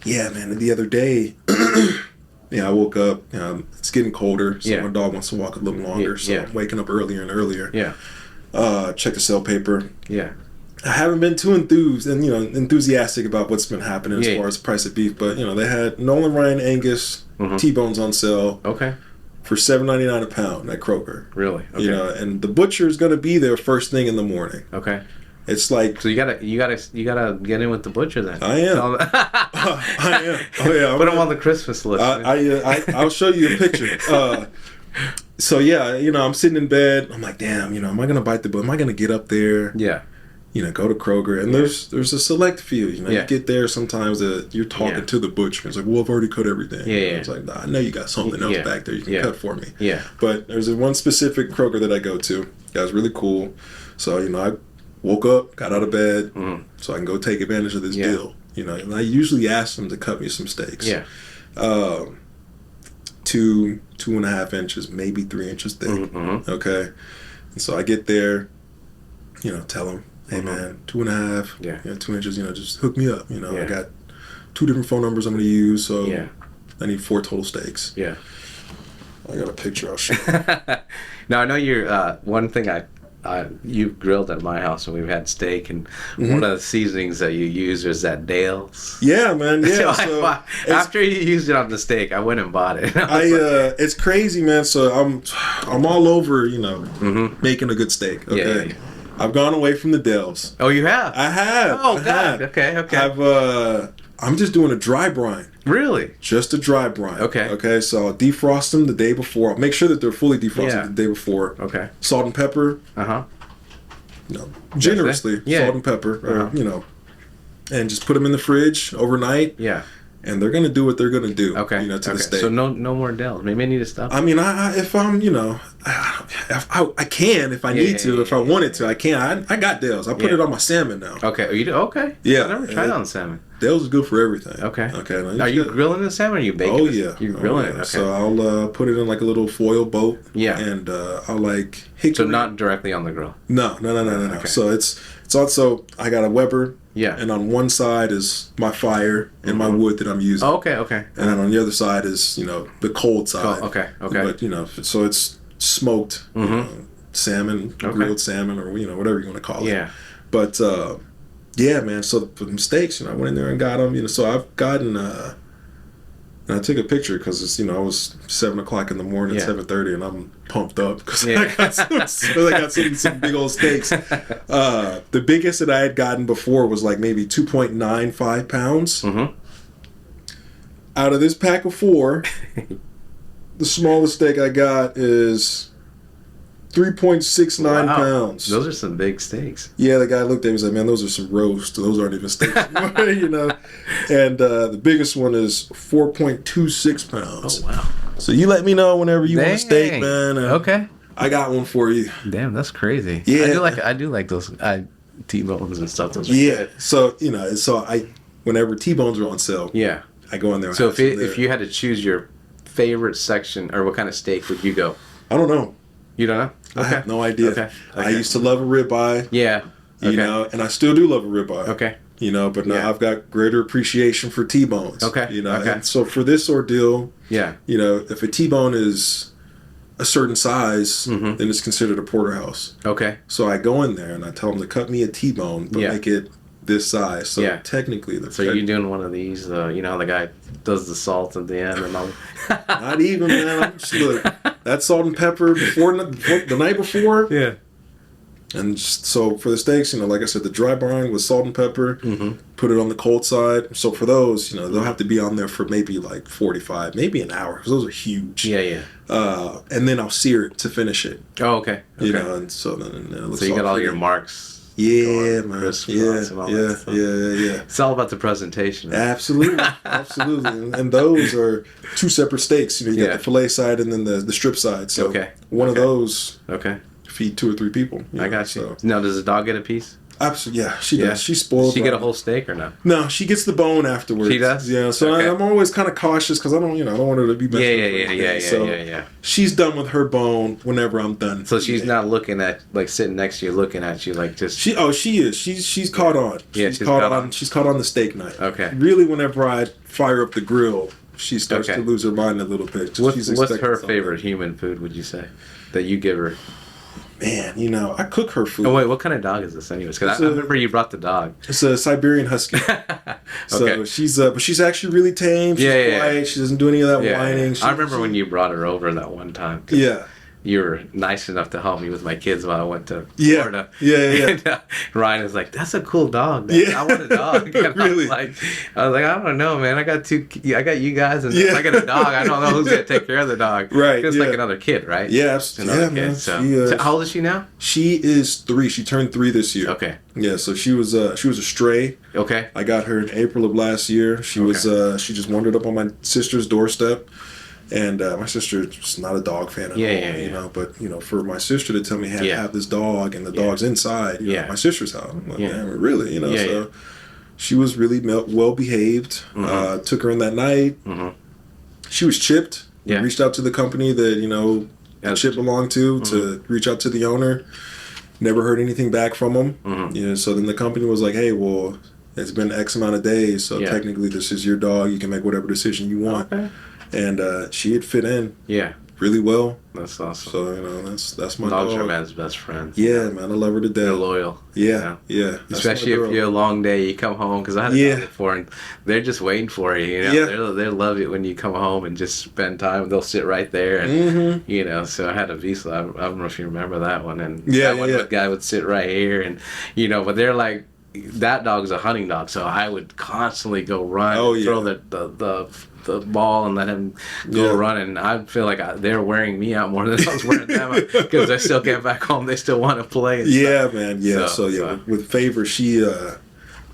Speaker 1: yeah, man, the other day, I woke up. It's getting colder, so my dog wants to walk a little longer. So I'm waking up earlier and earlier.
Speaker 2: Yeah.
Speaker 1: Check the sale paper.
Speaker 2: Yeah.
Speaker 1: I haven't been too enthusiastic about what's been happening as far as the price of beef, but they had Nolan Ryan Angus T-bones on sale.
Speaker 2: Okay.
Speaker 1: for $7.99 a pound at Kroger.
Speaker 2: Really? Okay.
Speaker 1: You know, and the butcher is going to be there first thing in the morning.
Speaker 2: Okay.
Speaker 1: It's like,
Speaker 2: so you gotta get in with the butcher then.
Speaker 1: I am. I am. Oh yeah.
Speaker 2: Put him on the Christmas list.
Speaker 1: I'll show you a picture. So yeah, you know, I'm sitting in bed. I'm like, damn, you know, am I gonna bite the bullet? Am I gonna get up there?
Speaker 2: Yeah.
Speaker 1: You know, go to Kroger, and there's a select few. You know, you get there sometimes you're talking to the butcher. It's like, well, I've already cut everything.
Speaker 2: Yeah.
Speaker 1: It's like, nah, I know you got something else back there you can cut for me.
Speaker 2: Yeah.
Speaker 1: But there's one specific Kroger that I go to. Guy's really cool. So you know, I woke up, got out of bed, so I can go take advantage of this deal. You know, and I usually ask them to cut me some steaks.
Speaker 2: Yeah.
Speaker 1: 2.5 inches, maybe 3 inches thick. Okay. And so I get there, you know, tell them, hey man, 2.5, you know, 2 inches, you know, just hook me up. You know, I got 2 different phone numbers I'm going to use, so I need 4 total steaks.
Speaker 2: Yeah.
Speaker 1: I got a picture I'll show you.
Speaker 2: Now, I know you're, one thing you've grilled at my house and we've had steak, and one of the seasonings that you use is that Dale's.
Speaker 1: Yeah, man. Yeah. So
Speaker 2: after you used it on the steak, I went and bought it.
Speaker 1: It's crazy, man. So I'm all over, you know, making a good steak. Okay.
Speaker 2: Yeah.
Speaker 1: I've gone away from the Dales.
Speaker 2: Oh, you have?
Speaker 1: I have.
Speaker 2: Oh, God. Okay.
Speaker 1: I'm just doing a dry brine.
Speaker 2: Really?
Speaker 1: Just a dry brine.
Speaker 2: Okay.
Speaker 1: Okay, so I'll defrost them the day before. I'll make sure that they're fully defrosted the day before.
Speaker 2: Okay.
Speaker 1: Salt and pepper. You know, generously, salt and pepper, you know, and just put them in the fridge overnight.
Speaker 2: Yeah.
Speaker 1: And they're gonna do what they're gonna do.
Speaker 2: Okay.
Speaker 1: You know, to the steak.
Speaker 2: So no more Dells. Maybe I need to stop.
Speaker 1: I mean, if I'm, you know, I can if I need to. If I wanted to, I can. I got Dells. I put it on my salmon now.
Speaker 2: Okay. Oh, you do? Okay.
Speaker 1: Yeah.
Speaker 2: I've never tried it on salmon.
Speaker 1: Dells is good for everything.
Speaker 2: Okay.
Speaker 1: Okay.
Speaker 2: Are you grilling the salmon or are you baking it?
Speaker 1: Oh, yeah.
Speaker 2: You're grilling it. Okay.
Speaker 1: So I'll put it in like a little foil boat.
Speaker 2: Yeah.
Speaker 1: And I'll like hickory.
Speaker 2: So not directly on the grill?
Speaker 1: No.
Speaker 2: Okay.
Speaker 1: So it's also, I got a Weber.
Speaker 2: Yeah.
Speaker 1: And on one side is my fire and my wood that I'm using.
Speaker 2: Oh, okay.
Speaker 1: And then on the other side is, you know, the cold side.
Speaker 2: Oh, okay.
Speaker 1: But, you know, so it's smoked you know, salmon, grilled salmon, or, you know, whatever you want to call it.
Speaker 2: Yeah.
Speaker 1: But, yeah, man. So for the steaks, you know, I went in there and got them. You know, so I've gotten, and I took a picture because it's, you know, it was 7 o'clock in the morning, 7:30, and I'm pumped up because I got some big old steaks. The biggest that I had gotten before was like maybe 2.95 pounds. Out of this pack of 4, the smallest steak I got is 3.69 pounds.
Speaker 2: Those are some big steaks.
Speaker 1: Yeah, the guy looked at me and was like, man, those are some roasts. Those aren't even steaks anymore, you know. And the biggest one is 4.26 pounds.
Speaker 2: Oh, wow.
Speaker 1: So you let me know whenever you want a steak, man.
Speaker 2: Okay.
Speaker 1: I got one for you.
Speaker 2: Damn, that's crazy.
Speaker 1: Yeah.
Speaker 2: I do like those T-bones and stuff. Those are good.
Speaker 1: So, you know, whenever T-bones are on sale, I go in there.
Speaker 2: So if you had to choose your favorite section, or what kind of steak would you go?
Speaker 1: I don't know.
Speaker 2: You don't know?
Speaker 1: I have no idea.
Speaker 2: Okay.
Speaker 1: I used to love a ribeye.
Speaker 2: Yeah.
Speaker 1: You know, and I still do love a ribeye.
Speaker 2: Okay.
Speaker 1: You know, but now I've got greater appreciation for T-bones.
Speaker 2: Okay.
Speaker 1: You know, and so for this ordeal, you know, if a T-bone is a certain size, then it's considered a porterhouse.
Speaker 2: Okay.
Speaker 1: So I go in there and I tell them to cut me a T-bone, but make it this size. So technically,
Speaker 2: so you're doing one of these, you know, the guy does the salt at the end and all.
Speaker 1: Not even, man. I'm just, look, that salt and pepper before the night before.
Speaker 2: Yeah.
Speaker 1: And so for the steaks, you know, like I said, the dry brine with salt and pepper, put it on the cold side. So for those, you know, they'll have to be on there for maybe like 45, maybe an hour, because those are huge.
Speaker 2: Yeah.
Speaker 1: And then I'll sear it to finish it.
Speaker 2: Oh, okay.
Speaker 1: You know, and so then it looks
Speaker 2: so you got all
Speaker 1: pretty.
Speaker 2: your marks.
Speaker 1: Yeah, man. Yeah.
Speaker 2: It's all about the presentation. Right?
Speaker 1: Absolutely. And those are 2 separate steaks. You know, you got the fillet side and then the strip side. So one of those feed 2 or 3 people.
Speaker 2: I got you. So. Now, does the dog get a piece?
Speaker 1: Absolutely, yeah, she does. She's spoiled.
Speaker 2: Does she get a whole steak or no?
Speaker 1: No, she gets the bone afterwards.
Speaker 2: She does?
Speaker 1: Yeah, so I'm always kind of cautious because I don't want her to be messed up.
Speaker 2: Yeah.
Speaker 1: She's done with her bone whenever I'm done.
Speaker 2: So she's not looking at, like, sitting next to you, looking at you, like, just...
Speaker 1: She is. She's caught on.
Speaker 2: Yeah, she's caught on.
Speaker 1: She's caught on the steak knife.
Speaker 2: Okay.
Speaker 1: Really, whenever I fire up the grill, she starts to lose her mind a little bit.
Speaker 2: What's her favorite human food, would you say, that you give her?
Speaker 1: Man, I cook her food.
Speaker 2: Oh wait, what kind of dog is this, anyways? Because I remember you brought the dog.
Speaker 1: It's a Siberian Husky. So
Speaker 2: Okay.
Speaker 1: but she's actually really tame. She's quiet. She doesn't do any of that whining.
Speaker 2: I remember when you brought her over that one time.
Speaker 1: Yeah.
Speaker 2: You were nice enough to help me with my kids while I went to
Speaker 1: Yeah.
Speaker 2: Florida.
Speaker 1: Yeah.
Speaker 2: And, Ryan was like, "That's a cool dog, man.
Speaker 1: Yeah.
Speaker 2: I want a dog." And
Speaker 1: Really?
Speaker 2: I was like, I don't know, man. I got you guys, and if I get a dog, I don't know who's gonna take care of the dog.
Speaker 1: Right,
Speaker 2: It's
Speaker 1: yeah.
Speaker 2: like another kid, right?
Speaker 1: Yeah,
Speaker 2: It's another kid.
Speaker 1: man.
Speaker 2: So. So how old is she now?
Speaker 1: She is 3. She turned 3 this year.
Speaker 2: Okay.
Speaker 1: Yeah, so she was a stray.
Speaker 2: Okay.
Speaker 1: I got her in April of last year. She was she just wandered up on my sister's doorstep. And my sister's just not a dog fan at all, you know. But for my sister to tell me, "Hey, I have this dog, and the dog's inside, my sister's house." I'm like, "Man, really?" So she was really well behaved. Took her in that night. She was chipped.
Speaker 2: Yeah.
Speaker 1: Reached out to the company that the chip belonged to reach out to the owner. Never heard anything back from them. So then the company was like, "Hey, well, it's been X amount of days, so technically this is your dog. You can make whatever decision you want."
Speaker 2: Okay.
Speaker 1: And she had fit in really well.
Speaker 2: That's awesome.
Speaker 1: So that's my
Speaker 2: Dogs
Speaker 1: dog.
Speaker 2: are man's best friends.
Speaker 1: Yeah, man, I love her to death.
Speaker 2: They're loyal.
Speaker 1: Yeah.
Speaker 2: Especially if you're a long day, you come home, because I had a dog before, and they're just waiting for you. They love it when you come home and just spend time. They'll sit right there, and So I had a Visa. I don't know if you remember that one, and that guy would sit right here, and but they're like. That dog's a hunting dog, so I would constantly go run, throw the ball, and let him go run. And I feel like they're wearing me out more than I was wearing them, because I still get back home. They still want to play. And stuff.
Speaker 1: Man. Yeah. So with Favor, she,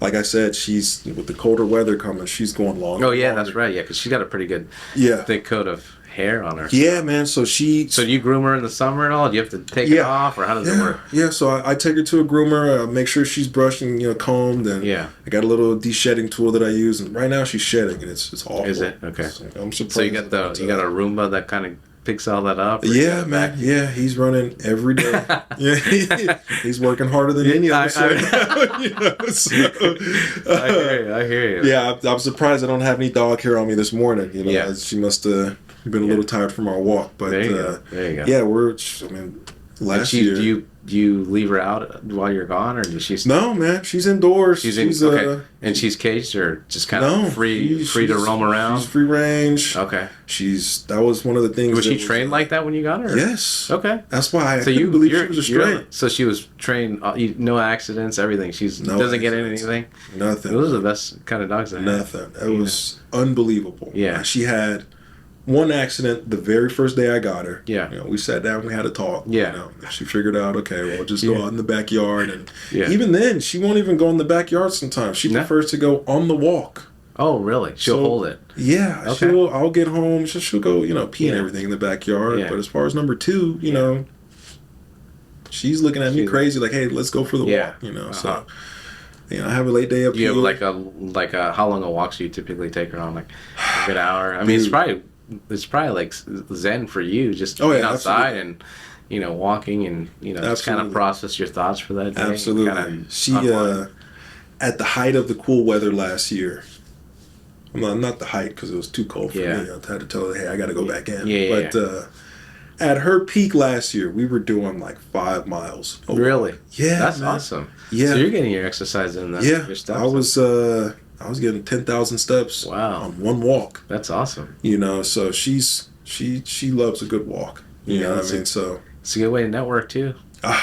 Speaker 1: like I said, she's with the colder weather coming. She's going long.
Speaker 2: Oh yeah, that's right. Yeah, because she's got a pretty good thick coat of hair on her.
Speaker 1: Yeah, man. So do
Speaker 2: you groom her in the summer and all? Do you have to take it off, or how does it work?
Speaker 1: Yeah, so I take her to a groomer, make sure she's brushed and combed, and I got a little de-shedding tool that I use, and right now she's shedding, and it's awful.
Speaker 2: Is it? Okay.
Speaker 1: So I'm surprised.
Speaker 2: So you got a Roomba that kind of picks all that up?
Speaker 1: Yeah, man. Yeah, he's running every day. He's working harder than any of us right now. So,
Speaker 2: I hear you.
Speaker 1: Yeah, I'm surprised I don't have any dog hair on me this morning. She must have been a little tired from our walk, but
Speaker 2: there you go.
Speaker 1: Yeah, last year.
Speaker 2: Do you leave her out while you're gone, or does she?
Speaker 1: No, man, she's indoors.
Speaker 2: Okay. And she's caged, or just kind of free to roam around.
Speaker 1: She's free range.
Speaker 2: Okay.
Speaker 1: That was one of the things.
Speaker 2: Was she trained like that when you got her?
Speaker 1: Yes.
Speaker 2: Okay.
Speaker 1: That's why I couldn't believe she was a stray.
Speaker 2: So she was trained. No accidents. Everything. Doesn't get anything.
Speaker 1: Nothing.
Speaker 2: Those are the best kind of dogs.
Speaker 1: Nothing. It was unbelievable.
Speaker 2: Yeah.
Speaker 1: She had one accident the very first day I got her.
Speaker 2: Yeah.
Speaker 1: We sat down, we had a talk.
Speaker 2: Yeah.
Speaker 1: She figured out, okay, well, just go out in the backyard. And even then, she won't even go in the backyard sometimes. She prefers to go on the walk.
Speaker 2: Oh, really? She'll hold it.
Speaker 1: Yeah.
Speaker 2: Okay.
Speaker 1: I'll get home. She'll go, pee and everything in the backyard. Yeah. But as far as number 2, she's looking at me crazy like, hey, let's go for the walk, So, I have a late day up here.
Speaker 2: You have like a how long a walk do you typically take her on? Like a good hour? I mean, it's probably like zen for you, just being outside and walking and just kind of process your thoughts for that day.
Speaker 1: Absolutely. She at the height of the cool weather last year. Well, not the height because it was too cold for me. I had to tell her, hey, I got to go back in. At her peak last year, we were doing like 5 miles.
Speaker 2: Really?
Speaker 1: Yeah,
Speaker 2: that's awesome.
Speaker 1: Yeah.
Speaker 2: So you're getting your exercise in then.
Speaker 1: Yeah,
Speaker 2: your steps.
Speaker 1: I was getting 10,000 steps.
Speaker 2: Wow.
Speaker 1: On one walk.
Speaker 2: That's awesome.
Speaker 1: So she loves a good walk. You know what I mean? So
Speaker 2: it's a good way to network too. Go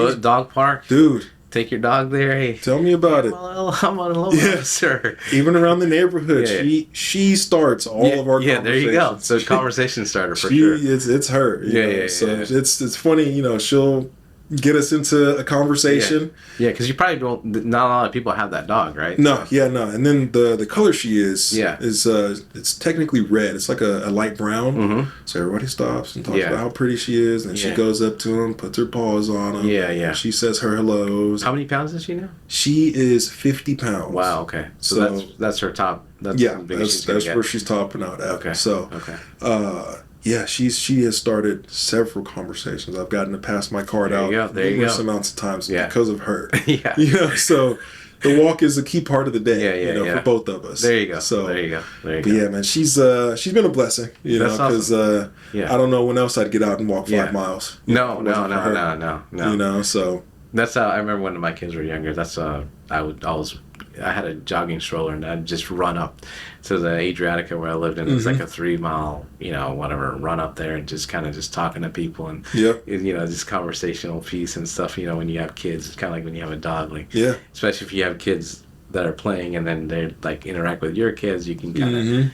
Speaker 2: to the dog park,
Speaker 1: dude.
Speaker 2: Take your dog there. Hey,
Speaker 1: tell me about it.
Speaker 2: I'm on a low sir.
Speaker 1: Even around the neighborhood, she starts all of our conversations.
Speaker 2: Yeah, there you go. So conversation starter for sure.
Speaker 1: It's her. So it's funny. She'll get us into a conversation.
Speaker 2: Yeah, because you probably don't. Not a lot of people have that dog, right?
Speaker 1: No, no. And then the color she is it's technically red. It's like a light brown. Mm-hmm. So everybody stops and talks about how pretty she is, and she goes up to him, puts her paws on him. Yeah. She says her hellos.
Speaker 2: How many pounds is she now?
Speaker 1: She is 50 pounds.
Speaker 2: Wow. Okay. So that's her top. That's
Speaker 1: where she's topping out at.
Speaker 2: Okay.
Speaker 1: So she has started several conversations. I've gotten to pass my card out numerous amounts of times because of her.
Speaker 2: Yeah.
Speaker 1: So the walk is a key part of the day.
Speaker 2: Yeah, yeah,
Speaker 1: for both of us.
Speaker 2: There you go.
Speaker 1: So
Speaker 2: there you go.
Speaker 1: But yeah, man, she's been a blessing.
Speaker 2: That's
Speaker 1: because
Speaker 2: awesome. Yeah.
Speaker 1: I don't know when else I'd get out and walk 5 miles.
Speaker 2: No.
Speaker 1: So
Speaker 2: That's how I remember when my kids were younger. That's I had a jogging stroller and I'd just run up to the Adriatica where I lived, and it's like a 3 mile, whatever, run up there and just kind of just talking to people and this conversational piece and stuff. When you have kids, it's kind of like when you have a dog, like especially if you have kids that are playing and then they like interact with your kids, you can kind of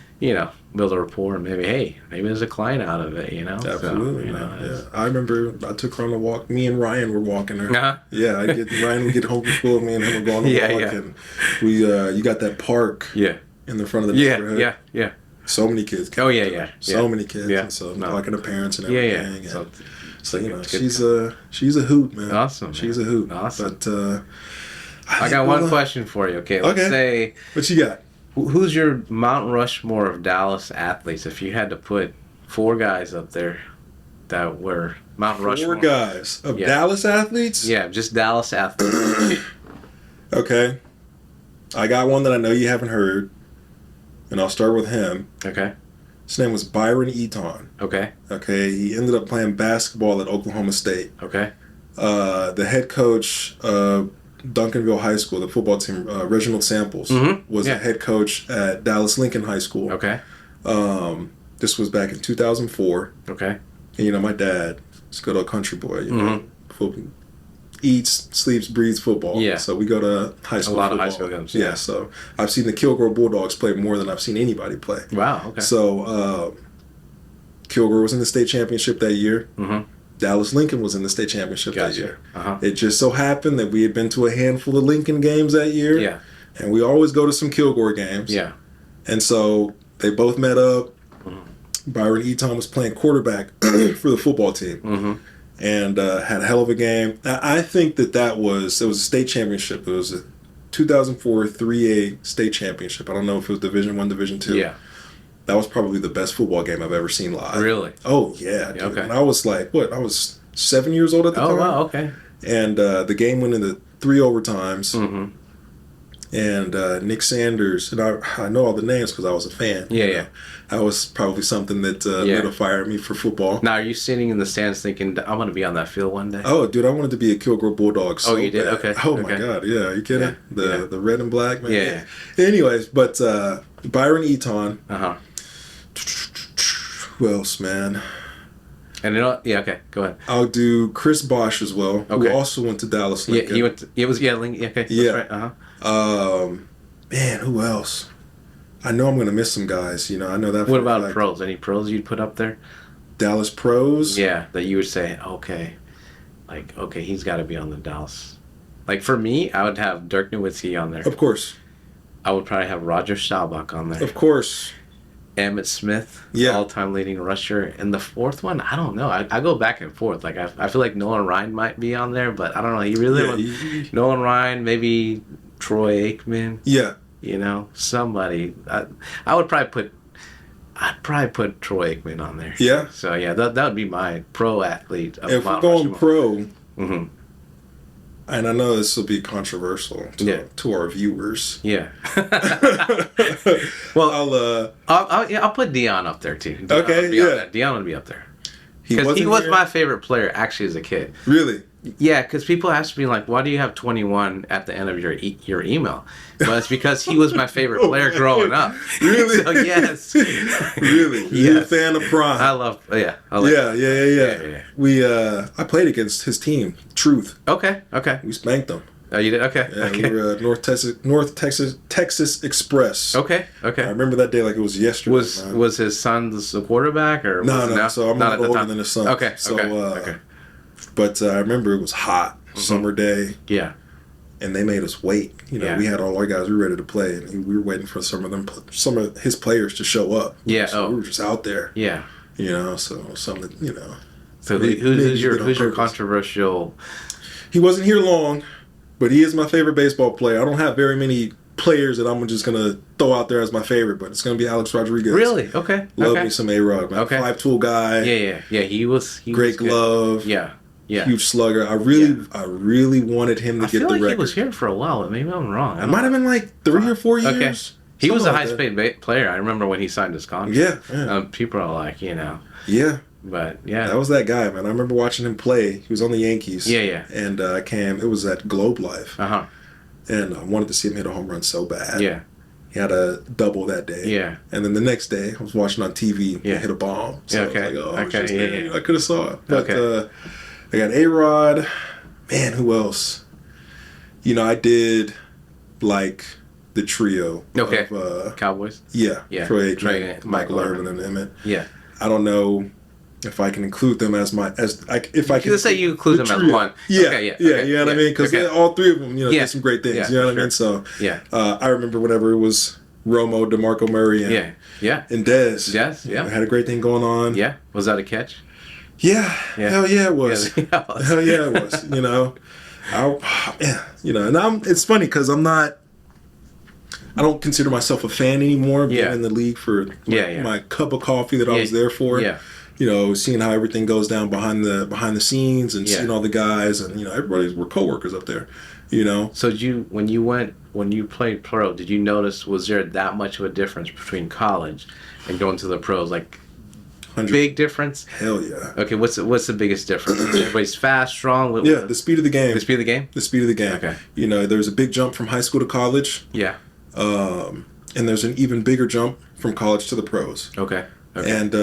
Speaker 2: build a rapport and maybe there's a client out of it.
Speaker 1: Absolutely. So, I remember I took her on a walk. Me and Ryan were walking her.
Speaker 2: Uh-huh.
Speaker 1: Yeah, Ryan would get home from school. Me and him would go on a walk, and we you got that park. In the front of the neighborhood.
Speaker 2: Yeah.
Speaker 1: So many kids.
Speaker 2: Oh yeah.
Speaker 1: So many kids.
Speaker 2: Yeah.
Speaker 1: And so talking to parents and everything.
Speaker 2: Yeah.
Speaker 1: So she's a hoot, man.
Speaker 2: Awesome.
Speaker 1: She's a hoot.
Speaker 2: Awesome.
Speaker 1: But
Speaker 2: I got one question for you. Okay. Let's say.
Speaker 1: What you got?
Speaker 2: Who's your Mount Rushmore of Dallas athletes? If you had to put 4 guys up there that were Mount Rushmore.
Speaker 1: 4 guys of Dallas athletes?
Speaker 2: Yeah, just Dallas athletes.
Speaker 1: Okay. I got one that I know you haven't heard, and I'll start with him.
Speaker 2: Okay.
Speaker 1: His name was Byron Eaton.
Speaker 2: Okay.
Speaker 1: Okay. He ended up playing basketball at Oklahoma State.
Speaker 2: Okay.
Speaker 1: The head coach Duncanville High School, the football team, Reginald Samples, was the head coach at Dallas Lincoln High School.
Speaker 2: Okay.
Speaker 1: This was back in 2004.
Speaker 2: Okay.
Speaker 1: And, my dad is a good old country boy. Football, eats, sleeps, breathes football.
Speaker 2: Yeah.
Speaker 1: So we go to high school.
Speaker 2: A lot
Speaker 1: football.
Speaker 2: of high school games.
Speaker 1: Yeah. So I've seen the Kilgore Bulldogs play more than I've seen anybody play.
Speaker 2: Wow. Okay.
Speaker 1: So Kilgore was in the state championship that year.
Speaker 2: Mm-hmm.
Speaker 1: Dallas Lincoln was in the state championship that year.
Speaker 2: Uh-huh.
Speaker 1: It just so happened that we had been to a handful of Lincoln games that year.
Speaker 2: Yeah.
Speaker 1: And we always go to some Kilgore games.
Speaker 2: Yeah.
Speaker 1: And so they both met up. Byron Eaton was playing quarterback for the football team. And had a hell of a game. I think it was a state championship. It was a 2004 3A state championship. I don't know if it was Division I, Division II.
Speaker 2: Yeah.
Speaker 1: That was probably the best football game I've ever seen live.
Speaker 2: Really?
Speaker 1: Oh, yeah. Dude.
Speaker 2: Okay.
Speaker 1: And I was like, I was 7 years old at the time.
Speaker 2: Oh, wow, okay.
Speaker 1: And the game went into 3 overtimes. And Nick Sanders, and I know all the names because I was a fan.
Speaker 2: Yeah.
Speaker 1: That was probably something that lit a fire at me for football.
Speaker 2: Now, are you sitting in the stands thinking, I want to be on that field one day?
Speaker 1: Oh, dude, I wanted to be a Kilgore Bulldog so
Speaker 2: you did?
Speaker 1: bad.
Speaker 2: Okay.
Speaker 1: Oh, my God. Yeah, are you kidding? The red and black, man.
Speaker 2: Yeah.
Speaker 1: Anyways, but Byron Eaton.
Speaker 2: Uh-huh.
Speaker 1: Who else, man?
Speaker 2: And okay, go ahead.
Speaker 1: I'll do Chris Bosch as well, who also went to Dallas Lincoln.
Speaker 2: Yeah, he went. Lincoln. Okay,
Speaker 1: yeah.
Speaker 2: That's right. Uh-huh.
Speaker 1: Man, who else? I know I'm gonna miss some guys. I know that.
Speaker 2: What about pros? Any pros you'd put up there?
Speaker 1: Dallas pros?
Speaker 2: Yeah, that you would say, okay, he's got to be on the Dallas. Like for me, I would have Dirk Nowitzki on there.
Speaker 1: Of course.
Speaker 2: I would probably have Roger Staubach on there.
Speaker 1: Of course.
Speaker 2: Emmitt Smith, all-time leading rusher. And the 4th one, I don't know. I go back and forth. Like I feel like Nolan Ryan might be on there, but I don't know. He really Nolan Ryan, maybe Troy Aikman.
Speaker 1: Yeah.
Speaker 2: Somebody. I would probably put. I'd probably put Troy Aikman on there.
Speaker 1: Yeah.
Speaker 2: So that would be my pro athlete.
Speaker 1: If we're going pro.
Speaker 2: Mm-hmm.
Speaker 1: And I know this will be controversial to our viewers.
Speaker 2: Yeah.
Speaker 1: Well,
Speaker 2: I'll put Dion up there too. Dion would be up there. Because he was my favorite player actually as a kid.
Speaker 1: Really?
Speaker 2: Yeah, because people ask me like, why do you have 21 at the end of your email? But it's because he was my favorite player growing up.
Speaker 1: Really?
Speaker 2: So yes.
Speaker 1: Really? You're a fan of Prime.
Speaker 2: I love. Yeah.
Speaker 1: We I played against his team, Truth.
Speaker 2: Okay.
Speaker 1: We spanked them.
Speaker 2: Oh, you did? Okay.
Speaker 1: Yeah, we were North Texas Express.
Speaker 2: Okay.
Speaker 1: I remember that day like it was yesterday.
Speaker 2: Was his son the quarterback or
Speaker 1: no? So I'm not older than his son.
Speaker 2: Okay.
Speaker 1: So, But I remember it was hot, summer day.
Speaker 2: Yeah.
Speaker 1: And they made us wait. We had all our guys. We were ready to play, and we were waiting for some of his players to show up.
Speaker 2: Yeah.
Speaker 1: So we were just out there.
Speaker 2: Yeah.
Speaker 1: So something.
Speaker 2: So who's your controversial?
Speaker 1: He wasn't here long, but he is my favorite baseball player. I don't have very many players that I'm just gonna throw out there as my favorite, but it's gonna be Alex Rodriguez.
Speaker 2: Really? Okay.
Speaker 1: Love me some A-Rod, man.
Speaker 2: Okay.
Speaker 1: 5-tool guy.
Speaker 2: Yeah. He was
Speaker 1: great glove.
Speaker 2: Yeah. Yeah.
Speaker 1: Huge slugger. I really wanted him to
Speaker 2: I
Speaker 1: get
Speaker 2: feel
Speaker 1: the
Speaker 2: like
Speaker 1: record.
Speaker 2: he was here for a while, but maybe I'm wrong.
Speaker 1: It might have been like 3 or 4 years.
Speaker 2: Okay. He was a
Speaker 1: Something like
Speaker 2: highest paid player. I remember when he signed his contract.
Speaker 1: Yeah.
Speaker 2: People are like,
Speaker 1: Yeah.
Speaker 2: But yeah,
Speaker 1: That was that guy, man. I remember watching him play. He was on the Yankees.
Speaker 2: Yeah.
Speaker 1: And it was at Globe Life.
Speaker 2: Uh-huh.
Speaker 1: And I wanted to see him hit a home run so bad.
Speaker 2: Yeah.
Speaker 1: He had a double that day.
Speaker 2: Yeah.
Speaker 1: And then the next day, I was watching on TV. He hit a bomb. So
Speaker 2: Okay.
Speaker 1: I was like,
Speaker 2: Okay.
Speaker 1: I could have saw it. But I got A-Rod. Man, who else? I did like the trio.
Speaker 2: Okay.
Speaker 1: Of,
Speaker 2: Cowboys.
Speaker 1: Yeah.
Speaker 2: Troy
Speaker 1: Aikman, Michael Irvin, and Emmett.
Speaker 2: Yeah.
Speaker 1: I don't know if I can include them as if I can.
Speaker 2: Let's say you include them as one.
Speaker 1: Yeah,
Speaker 2: okay,
Speaker 1: you know what I mean? Because all three of them, did some great things. You know what I mean? So I remember whenever it was Romo, DeMarco Murray, and Dez.
Speaker 2: Yes, yeah.
Speaker 1: Had a great thing going on.
Speaker 2: Yeah, was that a catch?
Speaker 1: Yeah, hell yeah, it was. Hell yeah, it was. And it's funny because I don't consider myself a fan anymore. Being in the league for my cup of coffee that I was there for. Yeah. Seeing how everything goes down behind the scenes and seeing all the guys and everybody were coworkers up there.
Speaker 2: So when you played pro, did you notice, was there that much of a difference between college and going to the pros? Like
Speaker 1: 100.
Speaker 2: Big difference?
Speaker 1: Hell yeah.
Speaker 2: Okay, what's the biggest difference? Everybody's fast, strong?
Speaker 1: The speed of the game.
Speaker 2: The speed of the game?
Speaker 1: The speed of the game.
Speaker 2: Okay.
Speaker 1: There's a big jump from high school to college.
Speaker 2: Yeah.
Speaker 1: And there's an even bigger jump from college to the pros.
Speaker 2: Okay.
Speaker 1: And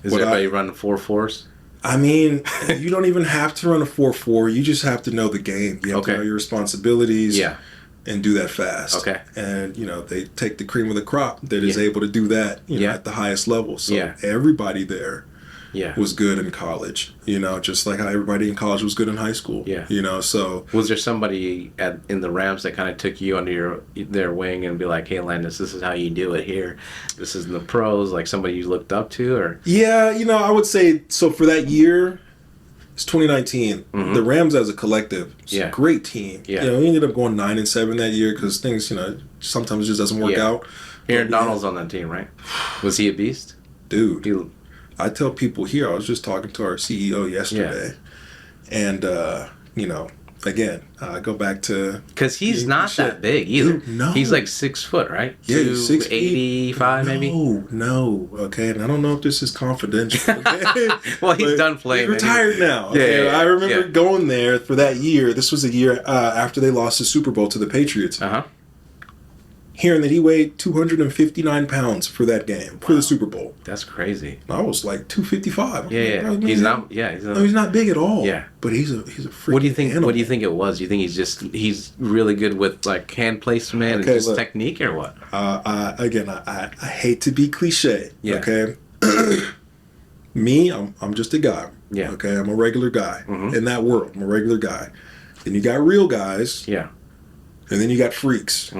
Speaker 2: is everybody running 4.4s?
Speaker 1: I mean, you don't even have to run a 4.4. You just have to know the game. You have to know your responsibilities.
Speaker 2: Yeah.
Speaker 1: And do that fast.
Speaker 2: Okay.
Speaker 1: And they take the cream of the crop that is able to do that. At the highest level. So everybody there. Was good in college, just like how everybody in college was good in high school. So
Speaker 2: was there somebody in the Rams that kind of took you under their wing and be like, hey, Landis, this is how you do it here. This is in the pros, like somebody you looked up to, or?
Speaker 1: Yeah, I would say, so for that year, it's 2019. Mm-hmm. The Rams as a collective, it's a great team. Yeah. We ended up going 9-7 that year because things, sometimes it just doesn't work out.
Speaker 2: Aaron Donald's on that team, right? Was he a beast?
Speaker 1: Dude. I tell people here, I was just talking to our CEO yesterday, and again, I go back to
Speaker 2: because he's not that big either. Dude, no, he's like 6 foot, right?
Speaker 1: Yeah,
Speaker 2: 285 maybe.
Speaker 1: No, okay, and I don't know if this is confidential. Okay?
Speaker 2: Well, he's done playing.
Speaker 1: He's retired now. Okay? Yeah, I remember going there for that year. This was a year after they lost the Super Bowl to the Patriots. Hearing that he weighed 259 pounds for that game, for the Super Bowl.
Speaker 2: That's crazy.
Speaker 1: I was like 255.
Speaker 2: Yeah. He's not. Yeah.
Speaker 1: He's not big at all.
Speaker 2: Yeah.
Speaker 1: But he's a freaking
Speaker 2: What do you think?
Speaker 1: animal.
Speaker 2: What do you think it was? Do you think he's really good with like hand placement and just technique, or what?
Speaker 1: I hate to be cliche.
Speaker 2: Yeah.
Speaker 1: Okay. Me, I'm just a guy.
Speaker 2: Yeah.
Speaker 1: Okay. I'm a regular guy in that world. I'm a regular guy. Then you got real guys.
Speaker 2: Yeah.
Speaker 1: And then you got freaks.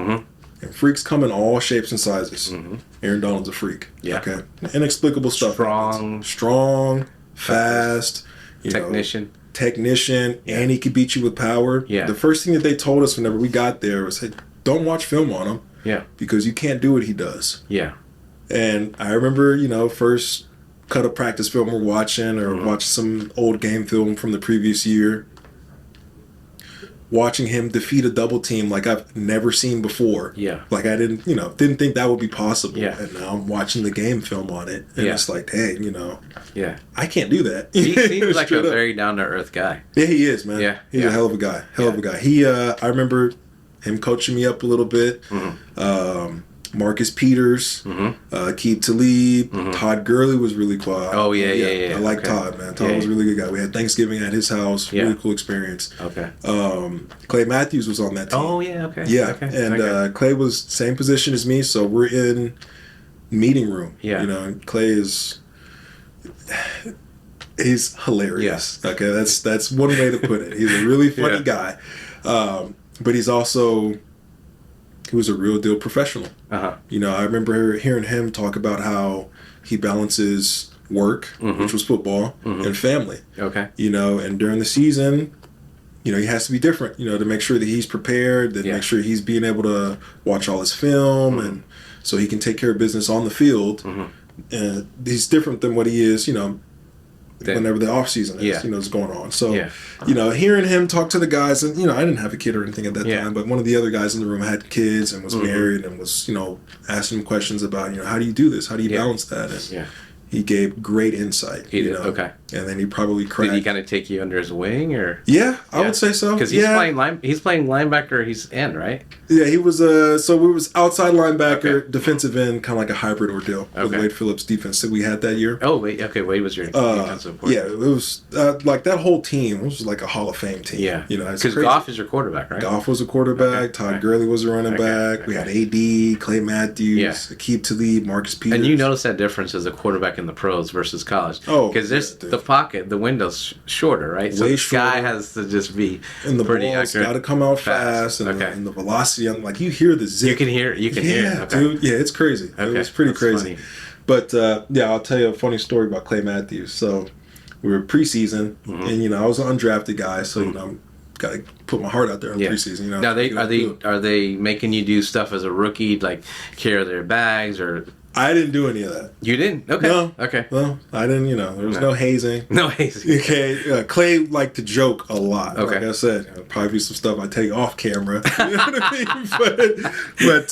Speaker 1: And freaks come in all shapes and sizes. Aaron Donald's a freak.
Speaker 2: Yeah.
Speaker 1: Okay. Inexplicable stuff. Strong, fast.
Speaker 2: Technician.
Speaker 1: And he could beat you with power.
Speaker 2: Yeah.
Speaker 1: The first thing that they told us whenever we got there was, hey, don't watch film on him.
Speaker 2: Yeah.
Speaker 1: Because you can't do what he does.
Speaker 2: Yeah.
Speaker 1: And I remember, first cut of practice film we're watching or watch some old game film from the previous year. Watching him defeat a double team like I've never seen before.
Speaker 2: Yeah.
Speaker 1: Like I didn't think that would be possible.
Speaker 2: Yeah.
Speaker 1: And now I'm watching the game film on it. And it's like, dang,
Speaker 2: Yeah.
Speaker 1: I can't do that.
Speaker 2: He seems like a very down-to-earth guy.
Speaker 1: Yeah, he is, man.
Speaker 2: Yeah.
Speaker 1: He's a hell of a guy. Hell of a guy. He, I remember him coaching me up a little bit. Marcus Peters, Keith Talib, Todd Gurley was really cool.
Speaker 2: Oh, yeah.
Speaker 1: I like Todd, man. Todd was a really good guy. We had Thanksgiving at his house.
Speaker 2: Yeah.
Speaker 1: Really cool experience.
Speaker 2: Okay.
Speaker 1: Clay Matthews was on that team.
Speaker 2: Oh, yeah, okay.
Speaker 1: Yeah,
Speaker 2: okay.
Speaker 1: and Clay was same position as me, so we're in meeting room.
Speaker 2: Yeah.
Speaker 1: And Clay he's hilarious. Yeah. Okay, that's one way to put it. He's a really funny guy. But he's also... He was a real deal professional. I remember hearing him talk about how he balances work, which was football, and family.
Speaker 2: Okay.
Speaker 1: And during the season, he has to be different, to make sure that he's prepared, that make sure he's being able to watch all his film, and so he can take care of business on the field. And he's different than what he is, whenever the off season is, is going on. So,
Speaker 2: Yeah.
Speaker 1: Hearing him talk to the guys, and I didn't have a kid or anything at that time, but one of the other guys in the room had kids and was married and was, asking him questions about, how do you do this? How do you balance that? And he gave great insight.
Speaker 2: He did. Okay.
Speaker 1: And then he probably cracked.
Speaker 2: Did he kind of take you under his wing, or?
Speaker 1: Yeah, I would say so.
Speaker 2: Because he's playing linebacker. He's end, right?
Speaker 1: Yeah, he was. So we was outside linebacker, defensive end, kind of like a hybrid ordeal with Wade Phillips' defense that we had that year.
Speaker 2: Oh wait, okay. Wade was your defensive coordinator.
Speaker 1: Yeah, it was like that whole team was like a Hall of Fame team.
Speaker 2: Yeah,
Speaker 1: because
Speaker 2: Goff is your quarterback, right?
Speaker 1: Goff was a quarterback. Todd Gurley was a running back. We had AD, Clay Matthews, Aqib Talib, Marcus Peters.
Speaker 2: And you notice that difference as a quarterback in the pros versus college.
Speaker 1: Oh,
Speaker 2: because there's the pocket, the window's shorter, right? So the guy has to just be
Speaker 1: and the
Speaker 2: pretty
Speaker 1: ball's
Speaker 2: accurate.
Speaker 1: Got to come out fast, and the velocity. Like you hear the zip.
Speaker 2: You can hear.
Speaker 1: Yeah, dude. Yeah, it's crazy. It was pretty crazy. Funny. But I'll tell you a funny story about Clay Matthews. So we were preseason, and I was an undrafted guy, so I'm got to put my heart out there in preseason.
Speaker 2: Now are they making you do stuff as a rookie, like carry their bags or?
Speaker 1: I didn't do any of that.
Speaker 2: You didn't? Okay.
Speaker 1: No.
Speaker 2: Okay.
Speaker 1: Well, I didn't. There was no hazing.
Speaker 2: No hazing.
Speaker 1: Okay. Clay liked to joke a lot.
Speaker 2: Okay.
Speaker 1: Like I said, probably some stuff I take off camera. You know what I mean? But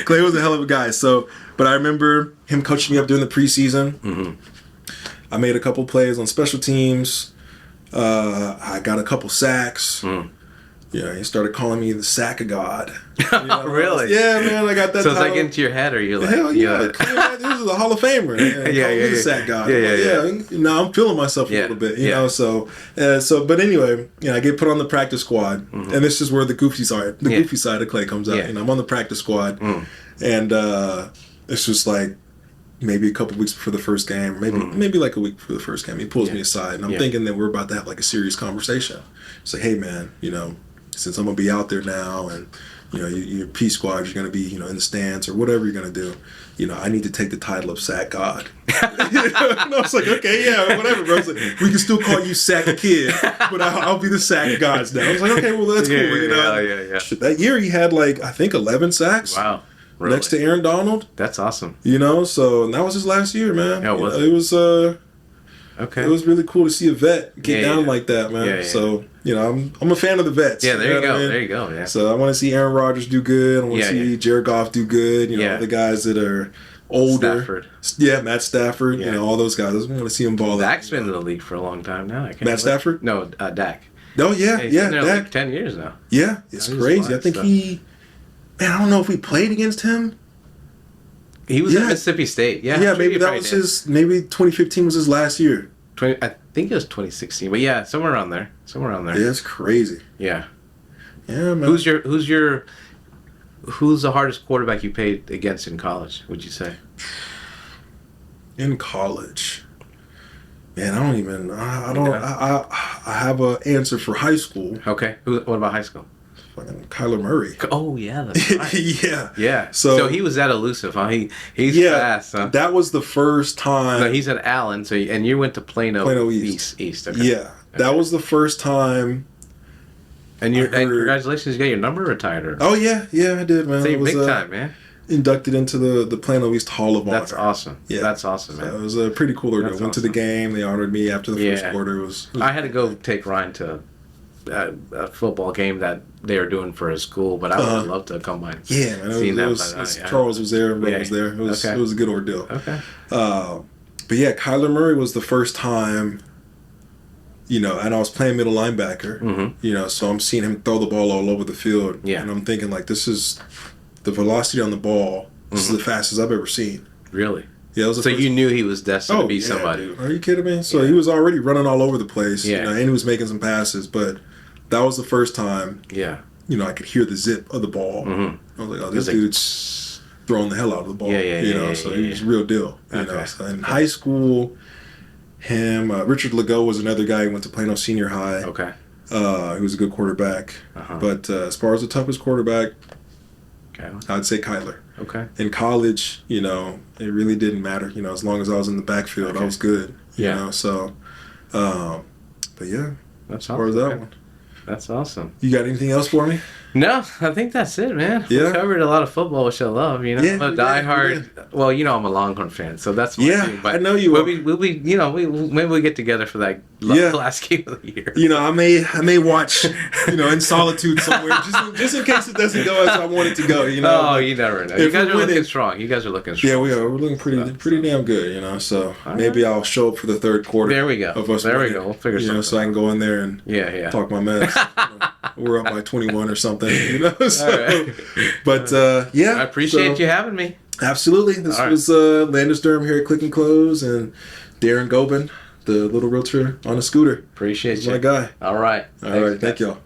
Speaker 1: Clay was a hell of a guy. So, but I remember him coaching me up during the preseason. I made a couple plays on special teams. I got a couple sacks. He started calling me the sack of God.
Speaker 2: Really?
Speaker 1: Yeah, man, I got that.
Speaker 2: So it's like into your head, or you're like,
Speaker 1: hell yeah, this is a Hall of Famer. The sack God. Yeah. Now I'm feeling myself a little bit, you know. So, but anyway, I get put on the practice squad, and this is where the goofy side of Clay comes out. I'm on the practice squad, and it's just like maybe a couple weeks before the first game, maybe like a week before the first game. He pulls me aside, and I'm thinking that we're about to have like a serious conversation. It's like, hey man, since I'm gonna be out there now, and your P squad, you're gonna be in the stands or whatever you're gonna do. I need to take the title of Sack God. And I was like, okay, yeah, whatever, bro. I was like, we can still call you Sack Kid, but I'll be the Sack Gods now. I was like, okay, well that's cool.
Speaker 2: Yeah.
Speaker 1: That year he had like I think 11 sacks.
Speaker 2: Wow. Really?
Speaker 1: Next to Aaron Donald.
Speaker 2: That's awesome.
Speaker 1: So and that was his last year, man.
Speaker 2: Yeah,
Speaker 1: it was okay. It was really cool to see a vet get down like that, man.
Speaker 2: Yeah.
Speaker 1: So I'm a fan of the vets.
Speaker 2: Yeah, there you go.
Speaker 1: I mean?
Speaker 2: There you go. Yeah.
Speaker 1: So I want to see Aaron Rodgers do good. I want to see Jared Goff do good. The guys that are older.
Speaker 2: Stafford.
Speaker 1: Yeah, Matt Stafford. All those guys. I want to see them ball.
Speaker 2: Dak's been in the league for a long time now.
Speaker 1: Matt Stafford?
Speaker 2: No, Dak.
Speaker 1: Oh yeah,
Speaker 2: He's been there
Speaker 1: Dak.
Speaker 2: like 10 years now.
Speaker 1: Yeah, it's crazy. I think I don't know if we played against him.
Speaker 2: He was at Mississippi State. Yeah.
Speaker 1: Yeah, maybe that was maybe 2015 was his last year.
Speaker 2: I think it was 2016, but yeah, somewhere around there.
Speaker 1: Yeah, it's crazy.
Speaker 2: Yeah.
Speaker 1: Yeah, man.
Speaker 2: Who's the hardest quarterback you played against in college, would you say?
Speaker 1: In college, man, I have an answer for high school.
Speaker 2: Okay. What about high school?
Speaker 1: Fucking Kyler Murray.
Speaker 2: Oh yeah, that's right.
Speaker 1: Yeah.
Speaker 2: So he was that elusive, huh? He's fast, huh?
Speaker 1: That was the first time.
Speaker 2: No, he's at Allen. So and you went to Plano East. Okay.
Speaker 1: Yeah,
Speaker 2: okay.
Speaker 1: That was the first time.
Speaker 2: And congratulations, you got your number retired. Or?
Speaker 1: Oh yeah, I did, man.
Speaker 2: So you're big time, man.
Speaker 1: Inducted into the Plano East Hall of Honor.
Speaker 2: That's awesome. Yeah, that's awesome, man.
Speaker 1: So it was a pretty cool ordeal. Went to the game. They honored me after the first quarter.
Speaker 2: I had to go take Ryan to a football game that they were doing for his school, but I would have loved to come by and
Speaker 1: Charles was there, everybody was there. It was a good ordeal.
Speaker 2: Okay.
Speaker 1: But yeah, Kyler Murray was the first time, and I was playing middle linebacker, so I'm seeing him throw the ball all over the field.
Speaker 2: Yeah.
Speaker 1: And I'm thinking, like, this is the velocity on the ball. This is the fastest I've ever seen.
Speaker 2: Really?
Speaker 1: Yeah,
Speaker 2: so you knew he was destined to be somebody.
Speaker 1: Dude. Are you kidding me? So he was already running all over the place, and he was making some passes, but that was the first time, I could hear the zip of the ball. I was like, oh, this dude's throwing the hell out of the ball. So he was real deal. So in high school, Richard Legault was another guy who went to Plano Senior High.
Speaker 2: Okay.
Speaker 1: He was a good quarterback. But as far as the toughest quarterback, I'd say Kyler.
Speaker 2: Okay.
Speaker 1: In college, it really didn't matter. As long as I was in the backfield, I was good. So, but yeah.
Speaker 2: That's
Speaker 1: as far as that one.
Speaker 2: That's awesome.
Speaker 1: You got anything else for me?
Speaker 2: No, I think that's it, man.
Speaker 1: Yeah.
Speaker 2: We covered a lot of football, which I love. You know,
Speaker 1: Yeah,
Speaker 2: I'm a
Speaker 1: we did,
Speaker 2: diehard. Well, you know, I'm a Longhorn fan, so that's my
Speaker 1: Yeah,
Speaker 2: team. But
Speaker 1: I know you
Speaker 2: we'll
Speaker 1: are.
Speaker 2: be, you know, maybe we get together for that
Speaker 1: Yeah.
Speaker 2: last game of the year.
Speaker 1: You know, I may watch, you know, in solitude somewhere, just in case it doesn't go as I want it to go. You know.
Speaker 2: Oh,
Speaker 1: But
Speaker 2: you never know.
Speaker 1: if
Speaker 2: You guys
Speaker 1: we're
Speaker 2: are looking
Speaker 1: winning-
Speaker 2: strong. You guys are looking strong.
Speaker 1: yeah, we are. We're looking pretty damn good. You know, so maybe I'll show up for the third quarter.
Speaker 2: There we go.
Speaker 1: Of us
Speaker 2: There we
Speaker 1: winning,
Speaker 2: go. We'll figure
Speaker 1: you know,
Speaker 2: something
Speaker 1: so I can go in there and
Speaker 2: Yeah.
Speaker 1: talk my mess. We're up by 21 or something, you know. So,
Speaker 2: All right.
Speaker 1: but yeah,
Speaker 2: I appreciate you having me.
Speaker 1: Absolutely. This
Speaker 2: All right.
Speaker 1: was Landis Durham here at Click and Close, and Darren Gobin, the little realtor on a scooter.
Speaker 2: Appreciate
Speaker 1: He's
Speaker 2: you.
Speaker 1: my guy.
Speaker 2: All right.
Speaker 1: All right, thank y'all.